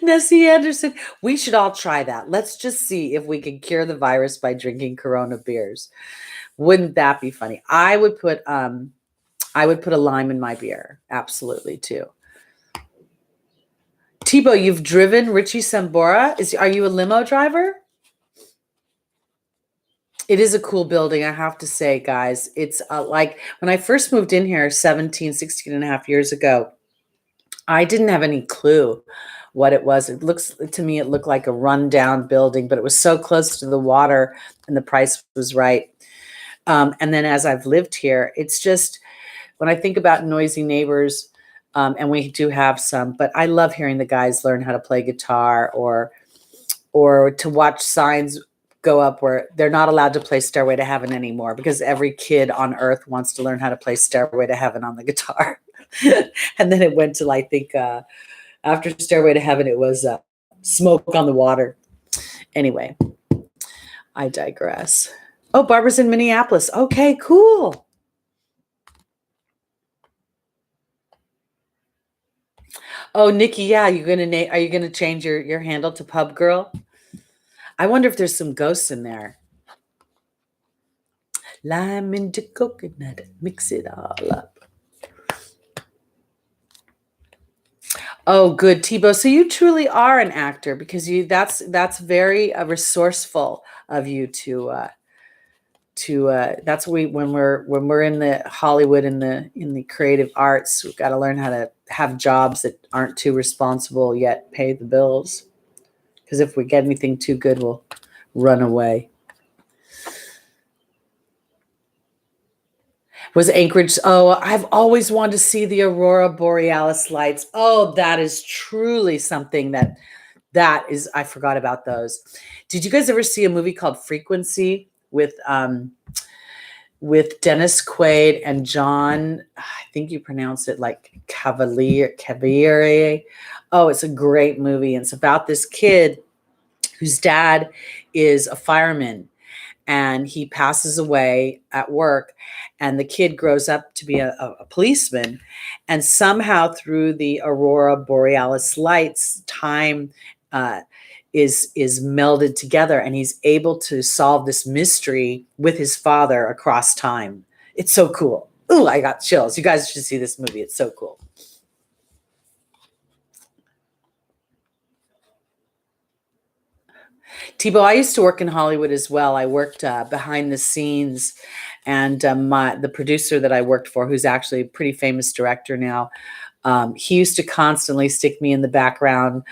Nessie Anderson, we should all try that. Let's just see if we can cure the virus by drinking Corona beers. Wouldn't that be funny? I would put a lime in my beer. Absolutely, too. Tebow, you've driven Richie Sambora. Are you a limo driver? It is a cool building, I have to say, guys. It's like when I first moved in here 16 and a half years ago, I didn't have any clue what it was. It looked like a rundown building, but it was so close to the water and the price was right. And then as I've lived here, it's just, when I think about noisy neighbors, and we do have some, but I love hearing the guys learn how to play guitar, or to watch signs go up where they're not allowed to play Stairway to Heaven anymore because every kid on earth wants to learn how to play Stairway to Heaven on the guitar. And then it went to, I think, after Stairway to Heaven, it was Smoke on the Water. Anyway, I digress. Oh, Barbara's in Minneapolis. Okay, cool. Oh, Nikki, yeah, are you gonna change your handle to Pub Girl? I wonder if there's some ghosts in there. Lime into coconut, mix it all up. Oh, good, Tebow. So you truly are an actor, because that's very resourceful of you to that's when we're in the Hollywood, in the creative arts, we've got to learn how to have jobs that aren't too responsible yet pay the bills. Because if we get anything too good, we'll run away. Was Anchorage? Oh, I've always wanted to see the Aurora Borealis lights. Oh, that is truly something that is, I forgot about those. Did you guys ever see a movie called Frequency with Dennis Quaid and John, I think you pronounce it like Cavaliere. Oh, it's a great movie. And it's about this kid whose dad is a fireman, and he passes away at work, and the kid grows up to be a policeman, and somehow through the Aurora Borealis lights, time is melded together, and he's able to solve this mystery with his father across time. It's so cool. Ooh, I got chills. You guys should see this movie. It's so cool. Tebow, I used to work in Hollywood as well. I worked behind the scenes, and the producer that I worked for, who's actually a pretty famous director now, he used to constantly stick me in the background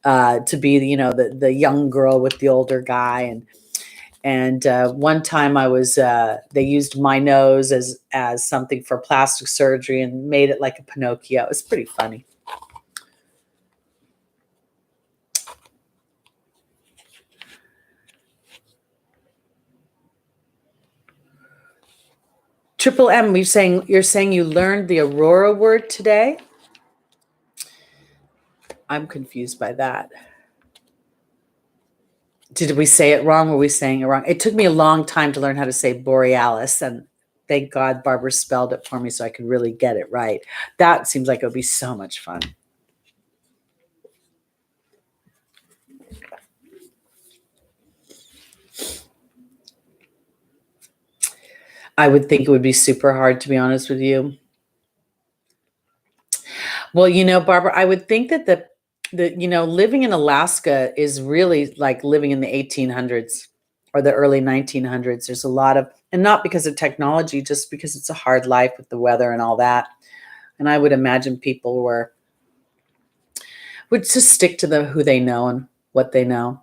to be, the young girl with the older guy. And one time I was, they used my nose as something for plastic surgery and made it like a Pinocchio. It was pretty funny. Triple M, you're saying you learned the Aurora word today? I'm confused by that. Did we say it wrong? Were we saying it wrong? It took me a long time to learn how to say Borealis, and thank God Barbara spelled it for me so I could really get it right. That seems like it would be so much fun. I would think it would be super hard, to be honest with you. Well, Barbara, I would think that the living in Alaska is really like living in the 1800s or the early 1900s. There's a lot of, and not because of technology, just because it's a hard life with the weather and all that. And I would imagine people would just stick to who they know and what they know.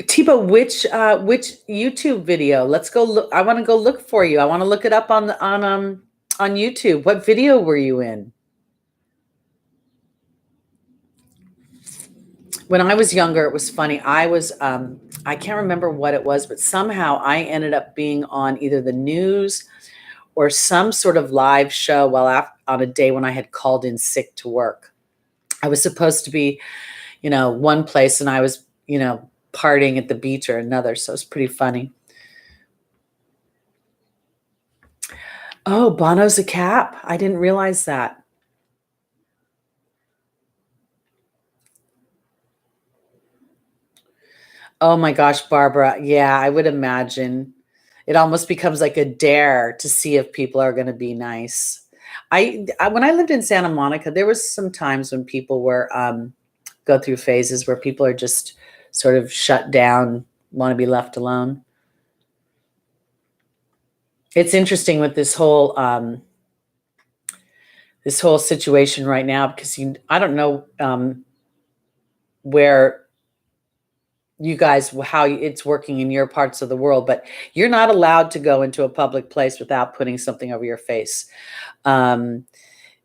Tebow, which YouTube video? Let's go look. I want to go look for you. I want to look it up on YouTube. What video were you in? When I was younger, it was funny. I was I can't remember what it was, but somehow I ended up being on either the news or some sort of live show on a day when I had called in sick to work. I was supposed to be, one place and I was, partying at the beach or another. So it's pretty funny. Oh, Bono's a cap. I didn't realize that. Oh my gosh, Barbara. Yeah, I would imagine it almost becomes like a dare to see if people are going to be nice. When I lived in Santa Monica, there was some times when people were go through phases where people are just sort of shut down, want to be left alone. It's interesting with this whole situation right now because I don't know where you guys how it's working in your parts of the world, but you're not allowed to go into a public place without putting something over your face. Um,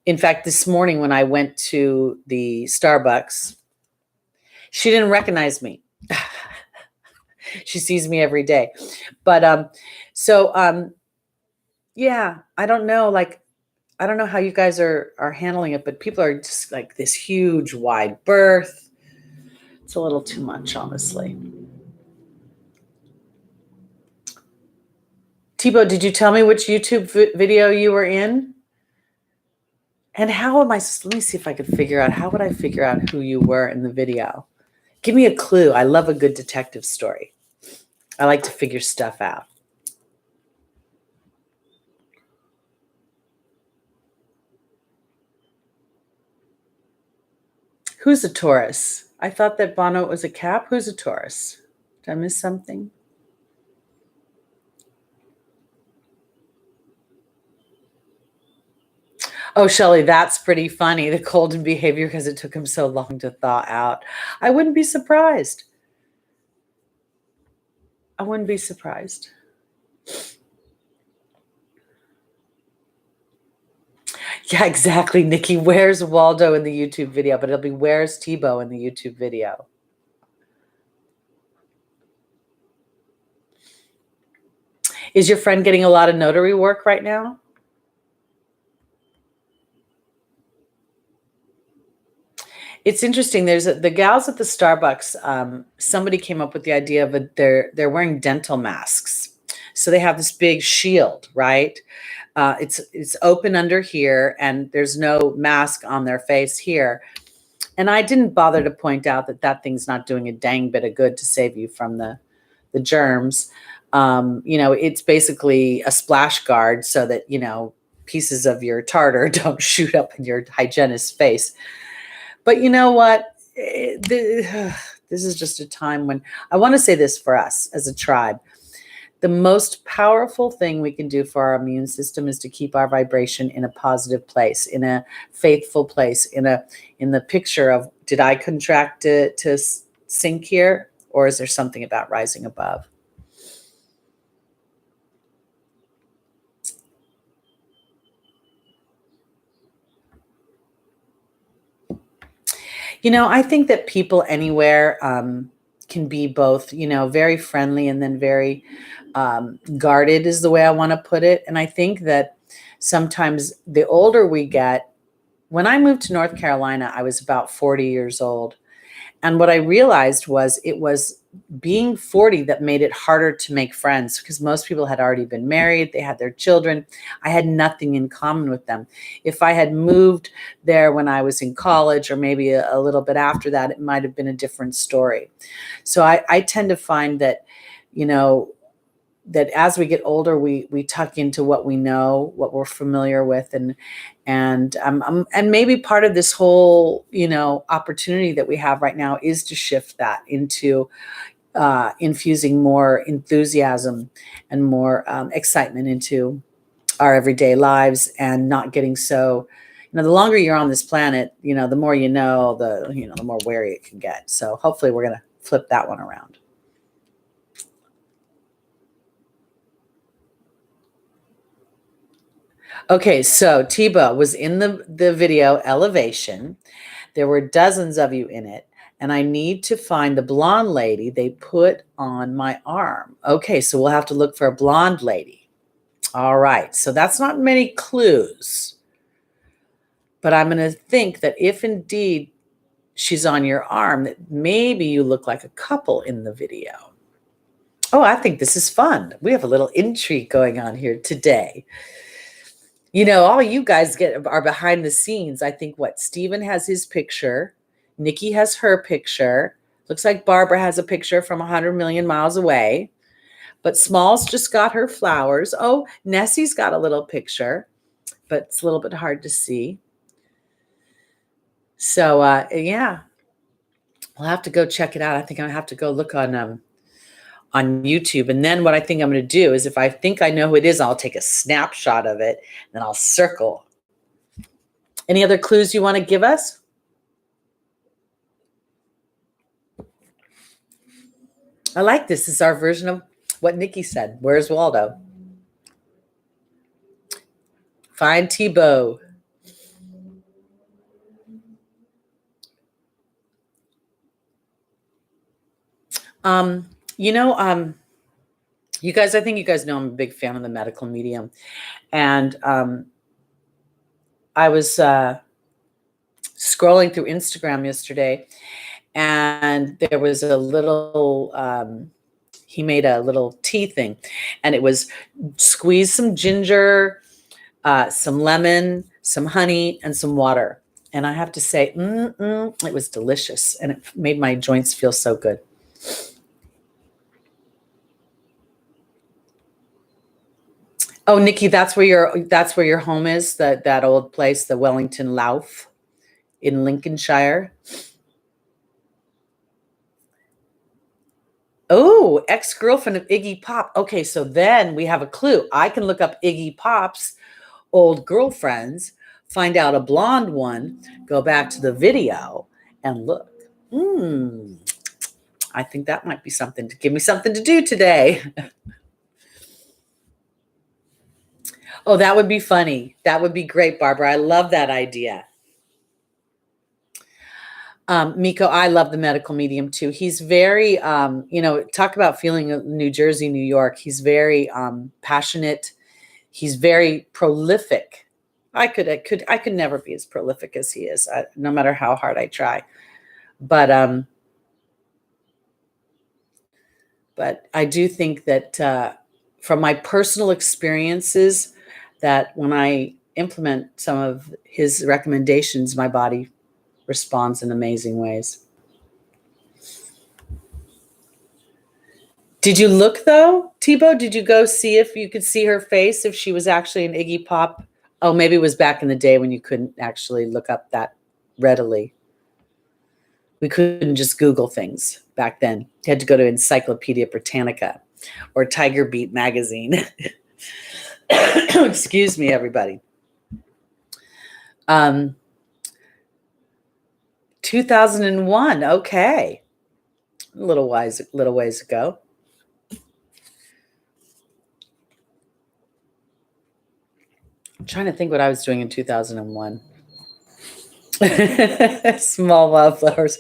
in fact, this morning when I went to the Starbucks, she didn't recognize me. She sees me every day, but yeah, I don't know. Like, I don't know how you guys are handling it, but people are just like this huge wide berth. It's a little too much, honestly. Thibaut, did you tell me which YouTube video you were in? And how am I? Let me see if I could figure out. How would I figure out who you were in the video? Give me a clue. I love a good detective story. I like to figure stuff out. Who's a Taurus? I thought that Bono was a Cap. Who's a Taurus? Did I miss something? Oh, Shelley, that's pretty funny. The cold in behavior because it took him so long to thaw out. I wouldn't be surprised. I wouldn't be surprised. Yeah, exactly, Nikki. Where's Waldo in the YouTube video? But it'll be where's Thibaut in the YouTube video? Is your friend getting a lot of notary work right now? It's interesting. There's the gals at the Starbucks. Somebody came up with the idea of they're wearing dental masks, so they have this big shield, right? It's open under here, and there's no mask on their face here. And I didn't bother to point out that thing's not doing a dang bit of good to save you from the germs. It's basically a splash guard so that pieces of your tartar don't shoot up in your hygienist's face. But you know what? This is just a time when I want to say this for us as a tribe. The most powerful thing we can do for our immune system is to keep our vibration in a positive place, in a faithful place, in the picture of, did I contract to sink here, or is there something about rising above? I think that people anywhere can be both, very friendly and then very guarded is the way I want to put it. And I think that sometimes the older we get, when I moved to North Carolina, I was about 40 years old. And what I realized was it was being 40 that made it harder to make friends because most people had already been married. They had their children. I had nothing in common with them. If I had moved there when I was in college or maybe a little bit after that, it might have been a different story. So I tend to find that, that as we get older, we tuck into what we know, what we're familiar with, and maybe part of this whole opportunity that we have right now is to shift that into infusing more enthusiasm and more excitement into our everyday lives, and not getting so. The longer you're on this planet, the more the more wary it can get. So hopefully, we're going to flip that one around. Okay, so Tiba was in the video Elevation. There were dozens of you in it, and I need to find the blonde lady they put on my arm. Okay, so we'll have to look for a blonde lady. All right, so that's not many clues, but I'm going to think that if indeed she's on your arm, that maybe you look like a couple in the video. Oh, I think this is fun. We have a little intrigue going on here today. You know, all you guys are behind the scenes. I think Steven has his picture. Nikki has her picture. Looks like Barbara has a picture from 100 million miles away. But Smalls just got her flowers. Oh, Nessie's got a little picture, but it's a little bit hard to see. So, yeah, we'll have to go check it out. I think I have to go look on YouTube. And then what I think I'm going to do is, if I think I know who it is, I'll take a snapshot of it, and then I'll circle. Any other clues you want to give us? I like this. This is our version of what Nikki said. Where's Waldo? Find Tebow. You guys, I think you guys know I'm a big fan of the medical medium. And I was scrolling through Instagram yesterday, and there was a little, he made a little tea thing, and it was squeeze some ginger, some lemon, some honey, and some water. And I have to say, it was delicious, and it made my joints feel so good. Oh, Nikki, that's where your home is, that old place, the Wellington Louth in Lincolnshire. Oh, ex-girlfriend of Iggy Pop. Okay, so then we have a clue. I can look up Iggy Pop's old girlfriends, find out a blonde one, go back to the video, and look. I think that might be something to give me something to do today. Oh, that would be funny. That would be great, Barbara. I love that idea. Miko, I love the medical medium too. He's very, talk about feeling New Jersey, New York. He's very passionate. He's very prolific. I could never be as prolific as he is, no matter how hard I try. But I do think that from my personal experiences, that when I implement some of his recommendations, my body responds in amazing ways. Did you look though, Tebow? Did you go see if you could see her face, if she was actually an Iggy Pop? Oh, maybe it was back in the day when you couldn't actually look up that readily. We couldn't just Google things back then. You had to go to Encyclopedia Britannica or Tiger Beat magazine. Excuse me, everybody. 2001. Okay. A little ways ago. I'm trying to think what I was doing in 2001. Small wildflowers.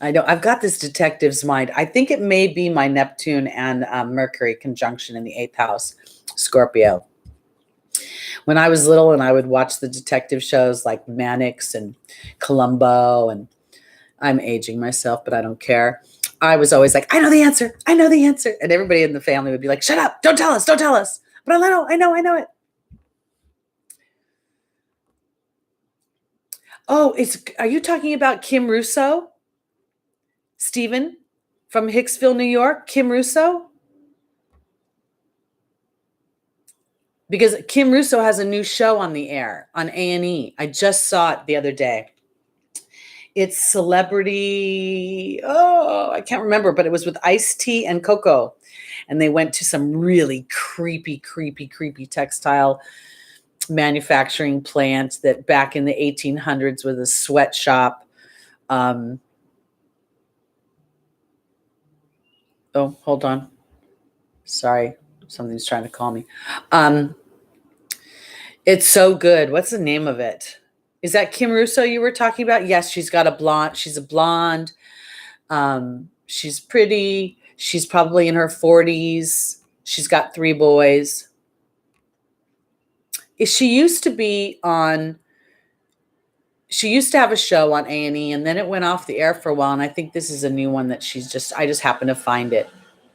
I know I've got this detective's mind. I think it may be my Neptune and Mercury conjunction in the 8th house, Scorpio. When I was little and I would watch the detective shows like Mannix and Columbo, and I'm aging myself, but I don't care. I was always like, I know the answer. I know the answer. And everybody in the family would be like, shut up. Don't tell us. Don't tell us. But I know it. Oh, are you talking about Kim Russo? Stephen from Hicksville, New York? Kim Russo? Because Kim Russo has a new show on the air on A&E. I just saw it the other day. It's Celebrity. Oh, I can't remember, but it was with Ice-T and Coco. And they went to some really creepy textile manufacturing plant that back in the 1800s was a sweatshop. Oh, hold on. Sorry. Something's trying to call me. It's so good. What's the name of it? Is that Kim Russo you were talking about? Yes, she's got a blonde. She's a blonde. She's pretty. She's probably in her 40s. She's got 3 boys. She used to be on She used to have a show on A&E, and then it went off the air for a while. And I think this is a new one that I just happened to find it,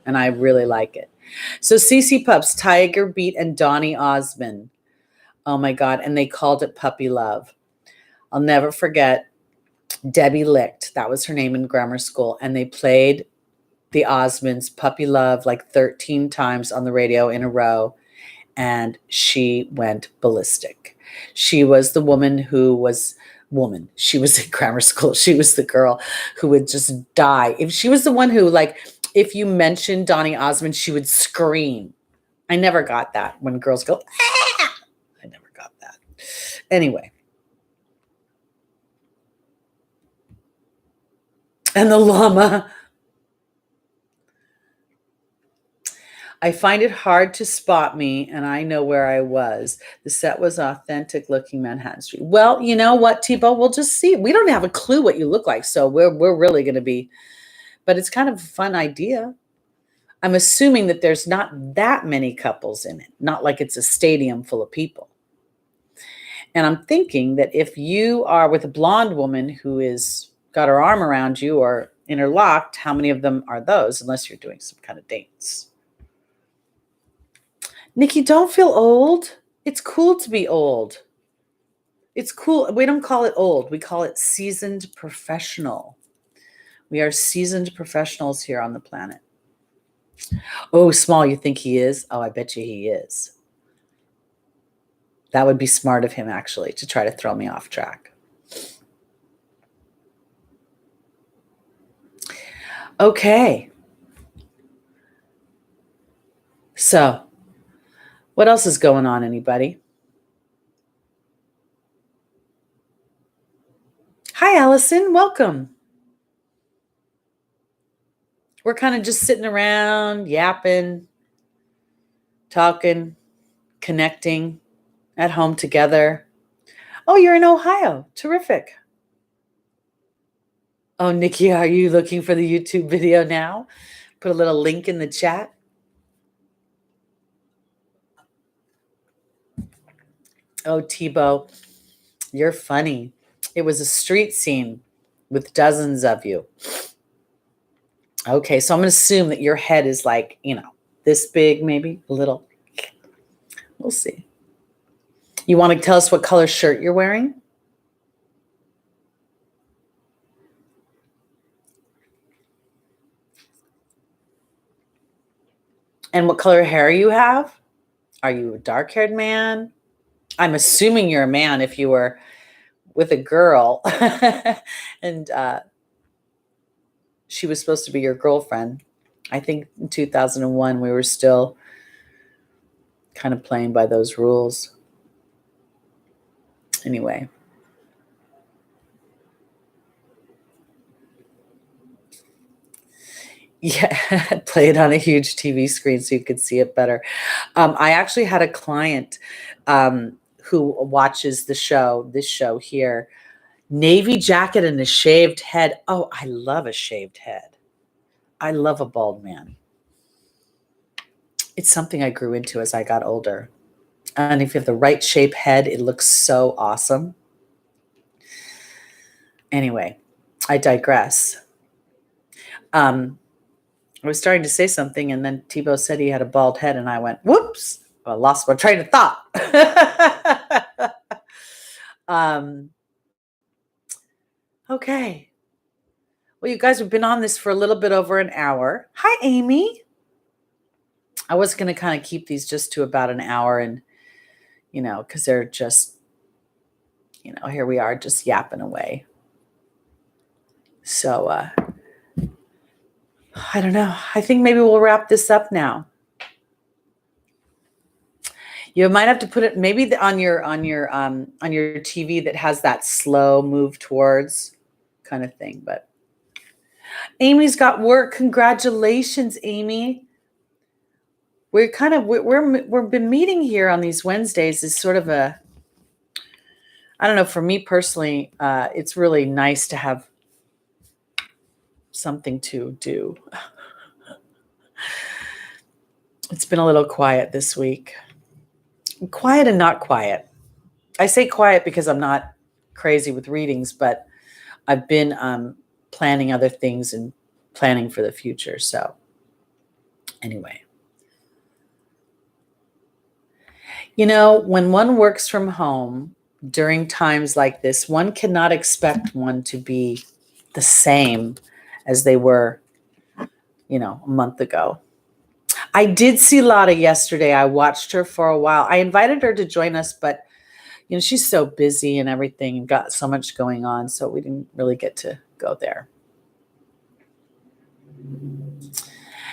and I really like it. So CC Pups, Tiger Beat, and Donny Osmond. Oh my God. And they called it Puppy Love. I'll never forget Debbie Licht. That was her name in grammar school. And they played the Osmonds' Puppy Love like 13 times on the radio in a row. And she went ballistic. She was the she was in grammar school. She was the girl who would just die. If she was the one who, like, if you mentioned Donny Osmond, she would scream. I never got that when girls go, ah! I never got that. Anyway. And the llama. I find it hard to spot me, and I know where I was. The set was authentic looking Manhattan Street. Well, you know what, Tebow? We'll just see. We don't have a clue what you look like, so we're really going to be, but it's kind of a fun idea. I'm assuming that there's not that many couples in it, not like it's a stadium full of people. And I'm thinking that if you are with a blonde woman who is got her arm around you or interlocked, how many of them are those, unless you're doing some kind of dance? Nikki, don't feel old. It's cool to be old. It's cool. We don't call it old. We call it seasoned professional. We are seasoned professionals here on the planet. Oh, small, you think he is? Oh, I bet you he is. That would be smart of him, actually, to try to throw me off track. Okay. So, what else is going on, anybody? Hi, Allison. Welcome. We're kind of just sitting around, yapping, talking, connecting at home together. Oh, you're in Ohio. Terrific. Oh, Nikki, are you looking for the YouTube video now? Put a little link in the chat. Oh, Tebow, you're funny. It was a street scene with dozens of you. Okay, so I'm going to assume that your head is like, this big, maybe a little. We'll see. You want to tell us what color shirt you're wearing? And what color hair you have? Are you a dark-haired man? I'm assuming you're a man if you were with a girl and she was supposed to be your girlfriend. I think in 2001, we were still kind of playing by those rules. Anyway. Yeah, play it on a huge TV screen so you could see it better. I actually had a client who watches this show here, navy jacket and a shaved head. Oh, I love a shaved head. I love a bald man. It's something I grew into as I got older. And if you have the right shape head, it looks so awesome. Anyway, I digress. I was starting to say something, and then Tebow said he had a bald head, and I went, whoops, I lost my train of thought. Okay. Well, you guys have been on this for a little bit over an hour. Hi, Amy. I was going to kind of keep these just to about an hour, and, because they're just, here we are just yapping away. So, I don't know. I think maybe we'll wrap this up now. You might have to put it maybe on your TV that has that slow move towards kind of thing. But Amy's got work. Congratulations, Amy. We've been meeting here on these Wednesdays is sort of I don't know, for me personally, it's really nice to have something to do. It's been a little quiet this week. Quiet and not quiet. I say quiet because I'm not crazy with readings, but I've been planning other things and planning for the future. So anyway, when one works from home during times like this, one cannot expect one to be the same as they were, a month ago. I did see Lotta yesterday. I watched her for a while. I invited her to join us, but she's so busy and everything and got so much going on, so we didn't really get to go there.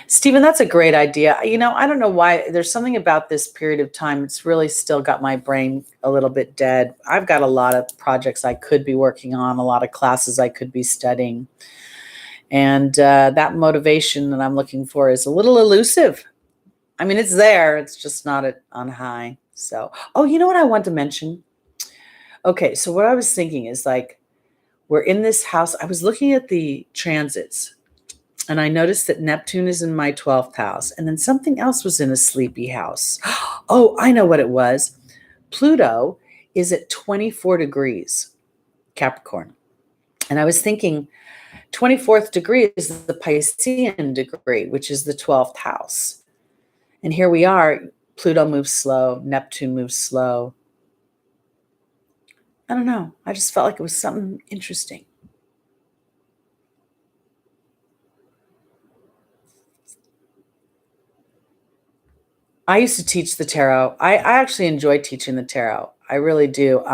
Stephen, that's a great idea. I don't know why. There's something about this period of time. It's really still got my brain a little bit dead. I've got a lot of projects I could be working on, a lot of classes I could be studying. And that motivation that I'm looking for is a little elusive. I mean, it's there. It's just not on high. So, you know what I want to mention? Okay, so what I was thinking is we're in this house. I was looking at the transits. And I noticed that Neptune is in my 12th house. And then something else was in a sleepy house. Oh, I know what it was. Pluto is at 24 degrees Capricorn. And I was thinking 24th degree is the Piscean degree, which is the 12th house. And here we are. Pluto moves slow. Neptune moves slow. I don't know. I just felt like it was something interesting. I used to teach the tarot. I actually enjoy teaching the tarot. I really do.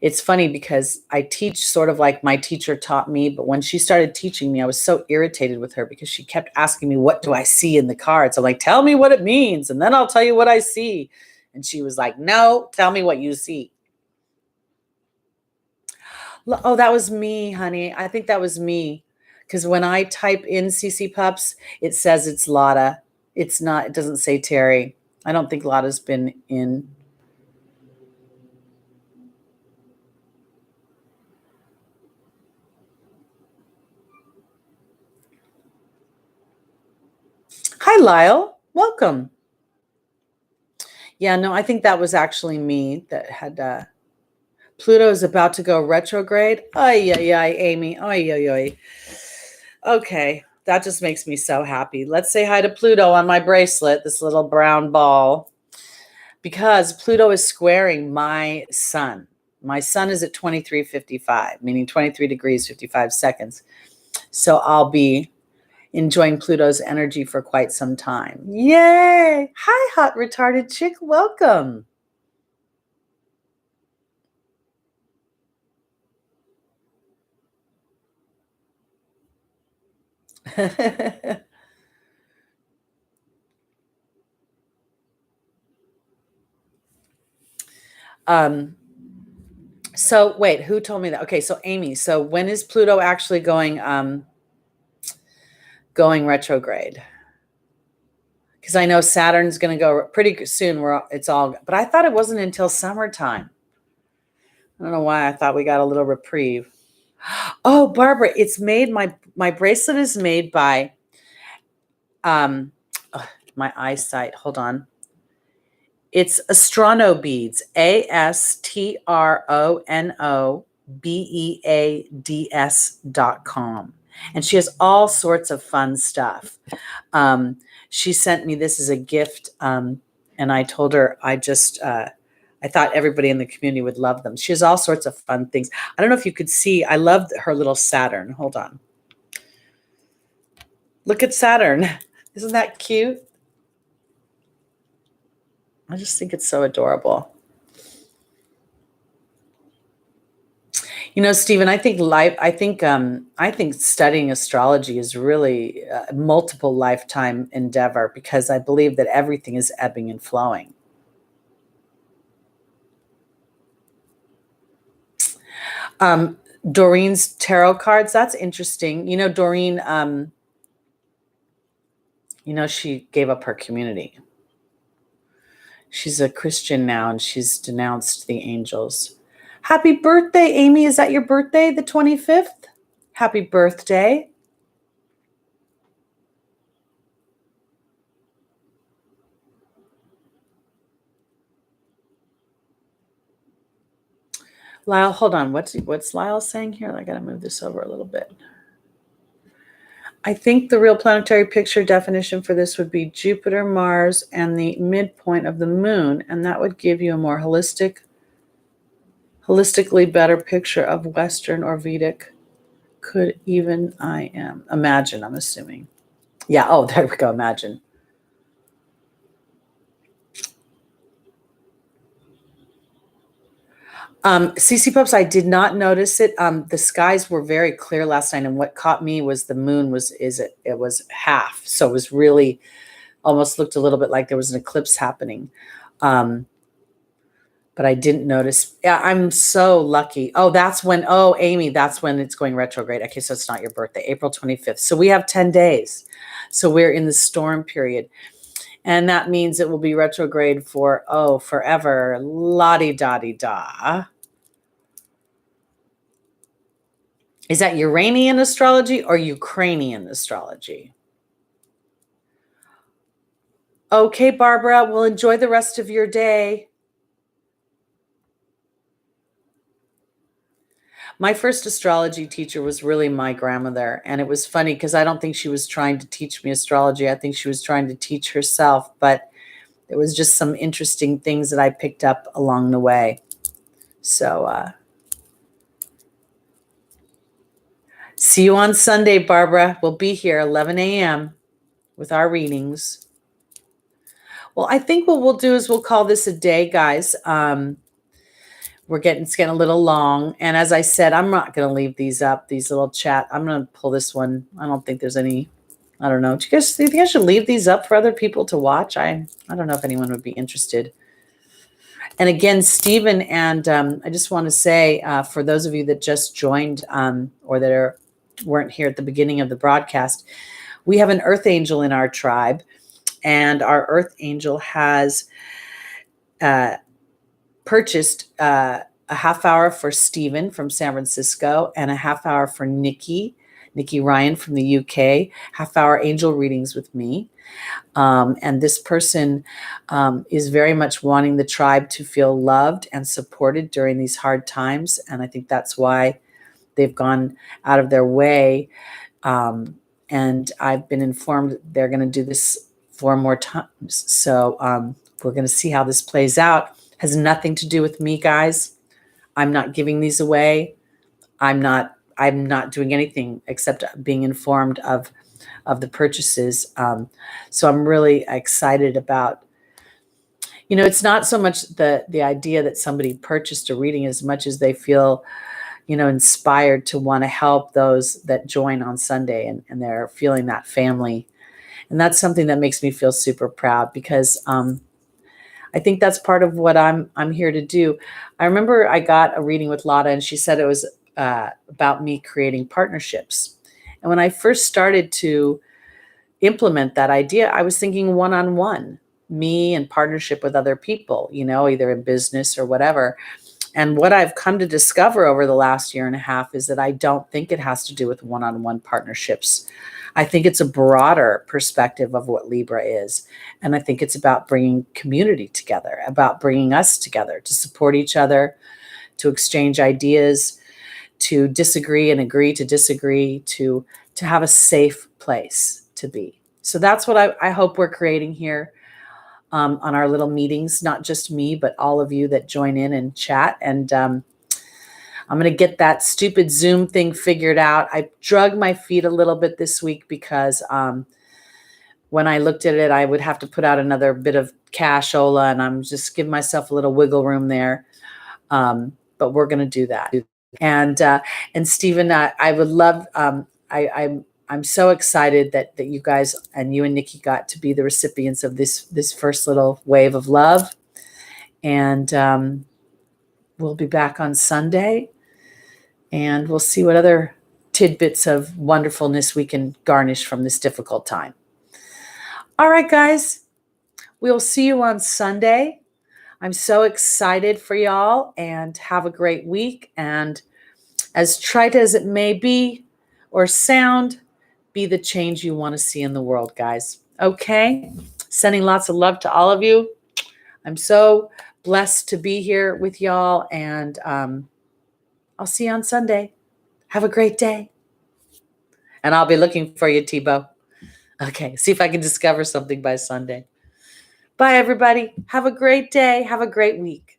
It's funny because I teach sort of like my teacher taught me, but when she started teaching me, I was so irritated with her because she kept asking me, what do I see in the cards? I'm like, tell me what it means, and then I'll tell you what I see. And she was like, no, tell me what you see. Oh, that was me, honey. I think that was me. Because when I type in CC Pups, it says it's Lotta. It's not, it doesn't say Teri. I don't think Lotta's been in. Hi, Lyle. Welcome. Yeah, no, I think that was actually me that had Pluto is about to go retrograde. Ay, ay, ay, Amy. Ay, ay, ay. Okay, that just makes me so happy. Let's say hi to Pluto on my bracelet, this little brown ball, because Pluto is squaring my sun. My sun is at 23:55, meaning 23 degrees, 55 seconds. So I'll be enjoying Pluto's energy for quite some time. Yay! Hi, hot retarded chick. Welcome. So wait, who told me that? Okay, so Amy, so when is Pluto actually going retrograde? Because I know Saturn's going to go pretty soon. But I thought it wasn't until summertime. I don't know why I thought we got a little reprieve. Oh, Barbara, it's made my bracelet is made by my eyesight. Hold on. It's Astrono Beads, ASTRONOBEADS.com. And she has all sorts of fun stuff. She sent me this as a gift, and I told her I thought everybody in the community would love them. She has all sorts of fun things. I don't know if you could see. I loved her little Saturn. Hold on. Look at Saturn. Isn't that cute? I just think it's so adorable. Stephen, I think studying astrology is really a multiple lifetime endeavor, because I believe that everything is ebbing and flowing. Doreen's tarot cards, that's interesting. Doreen, she gave up her community. She's a Christian now, and she's denounced the angels. Happy birthday, Amy. Is that your birthday, the 25th? Happy birthday. Lyle, hold on. What's Lyle saying here? I got to move this over a little bit. I think the real planetary picture definition for this would be Jupiter, Mars, and the midpoint of the moon, and that would give you a more holistically better picture of Western or Vedic. Could even I am imagine? I'm assuming. Yeah. Oh, there we go. Imagine. CC Pops, I did not notice it. The skies were very clear last night, and what caught me was the moon it was half, so it was really almost looked a little bit like there was an eclipse happening. But I didn't notice. Yeah, I'm so lucky. Oh, Amy, that's when it's going retrograde. Okay, so it's not your birthday, April 25th. So we have 10 days. So we're in the storm period. And that means it will be retrograde for, forever. La-di-da-di-da. Is that Uranian astrology or Ukrainian astrology? Okay, Barbara, well, enjoy the rest of your day. My first astrology teacher was really my grandmother. And it was funny because I don't think she was trying to teach me astrology. I think she was trying to teach herself. But it was just some interesting things that I picked up along the way. So see you on Sunday, Barbara. We'll be here 11 a.m. with our readings. Well, I think what we'll do is we'll call this a day, guys. It's getting a little long. And as I said, I'm not going to leave these up, these little chat. I'm going to pull this one. I don't think there's any, I don't know. Do you think I should leave these up for other people to watch? I don't know if anyone would be interested. And again, Stephen, and I just want to say, for those of you that just joined or that weren't here at the beginning of the broadcast, we have an Earth Angel in our tribe. And our Earth Angel has purchased a half hour for Stephen from San Francisco and a half hour for Nikki Ryan from the UK, half hour angel readings with me. And this person is very much wanting the tribe to feel loved and supported during these hard times. And I think that's why they've gone out of their way. And I've been informed they're going to do this 4 more times. So we're going to see how this plays out. Has nothing to do with me, guys. I'm not giving these away. I'm not doing anything except being informed of the purchases. So I'm really excited about, it's not so much the idea that somebody purchased a reading as much as they feel, inspired to want to help those that join on Sunday and they're feeling that family. And that's something that makes me feel super proud because I think that's part of what I'm here to do. I remember I got a reading with Lotta and she said it was about me creating partnerships. And when I first started to implement that idea, I was thinking one-on-one, me in partnership with other people, either in business or whatever. And what I've come to discover over the last year and a half is that I don't think it has to do with one-on-one partnerships. I think it's a broader perspective of what Libra is. And I think it's about bringing community together, about bringing us together to support each other, to exchange ideas, to disagree and agree to disagree, to have a safe place to be. So that's what I hope we're creating here on our little meetings, not just me, but all of you that join in and chat. And I'm going to get that stupid Zoom thing figured out. I drug my feet a little bit this week because when I looked at it, I would have to put out another bit of cashola, and I'm just giving myself a little wiggle room there. But we're going to do that. And Stephen, I would love. I'm so excited that you guys and you and Nikki got to be the recipients of this first little wave of love. And we'll be back on Sunday. And we'll see what other tidbits of wonderfulness we can garnish from this difficult time. All right, guys, we'll see you on Sunday. I'm so excited for y'all and have a great week. And as trite as it may be or sound, be the change you want to see in the world, guys. Okay? Sending lots of love to all of you. I'm so blessed to be here with y'all. And I'll see you on Sunday. Have a great day. And I'll be looking for you, Tebow. Okay, see if I can discover something by Sunday. Bye, everybody. Have a great day. Have a great week.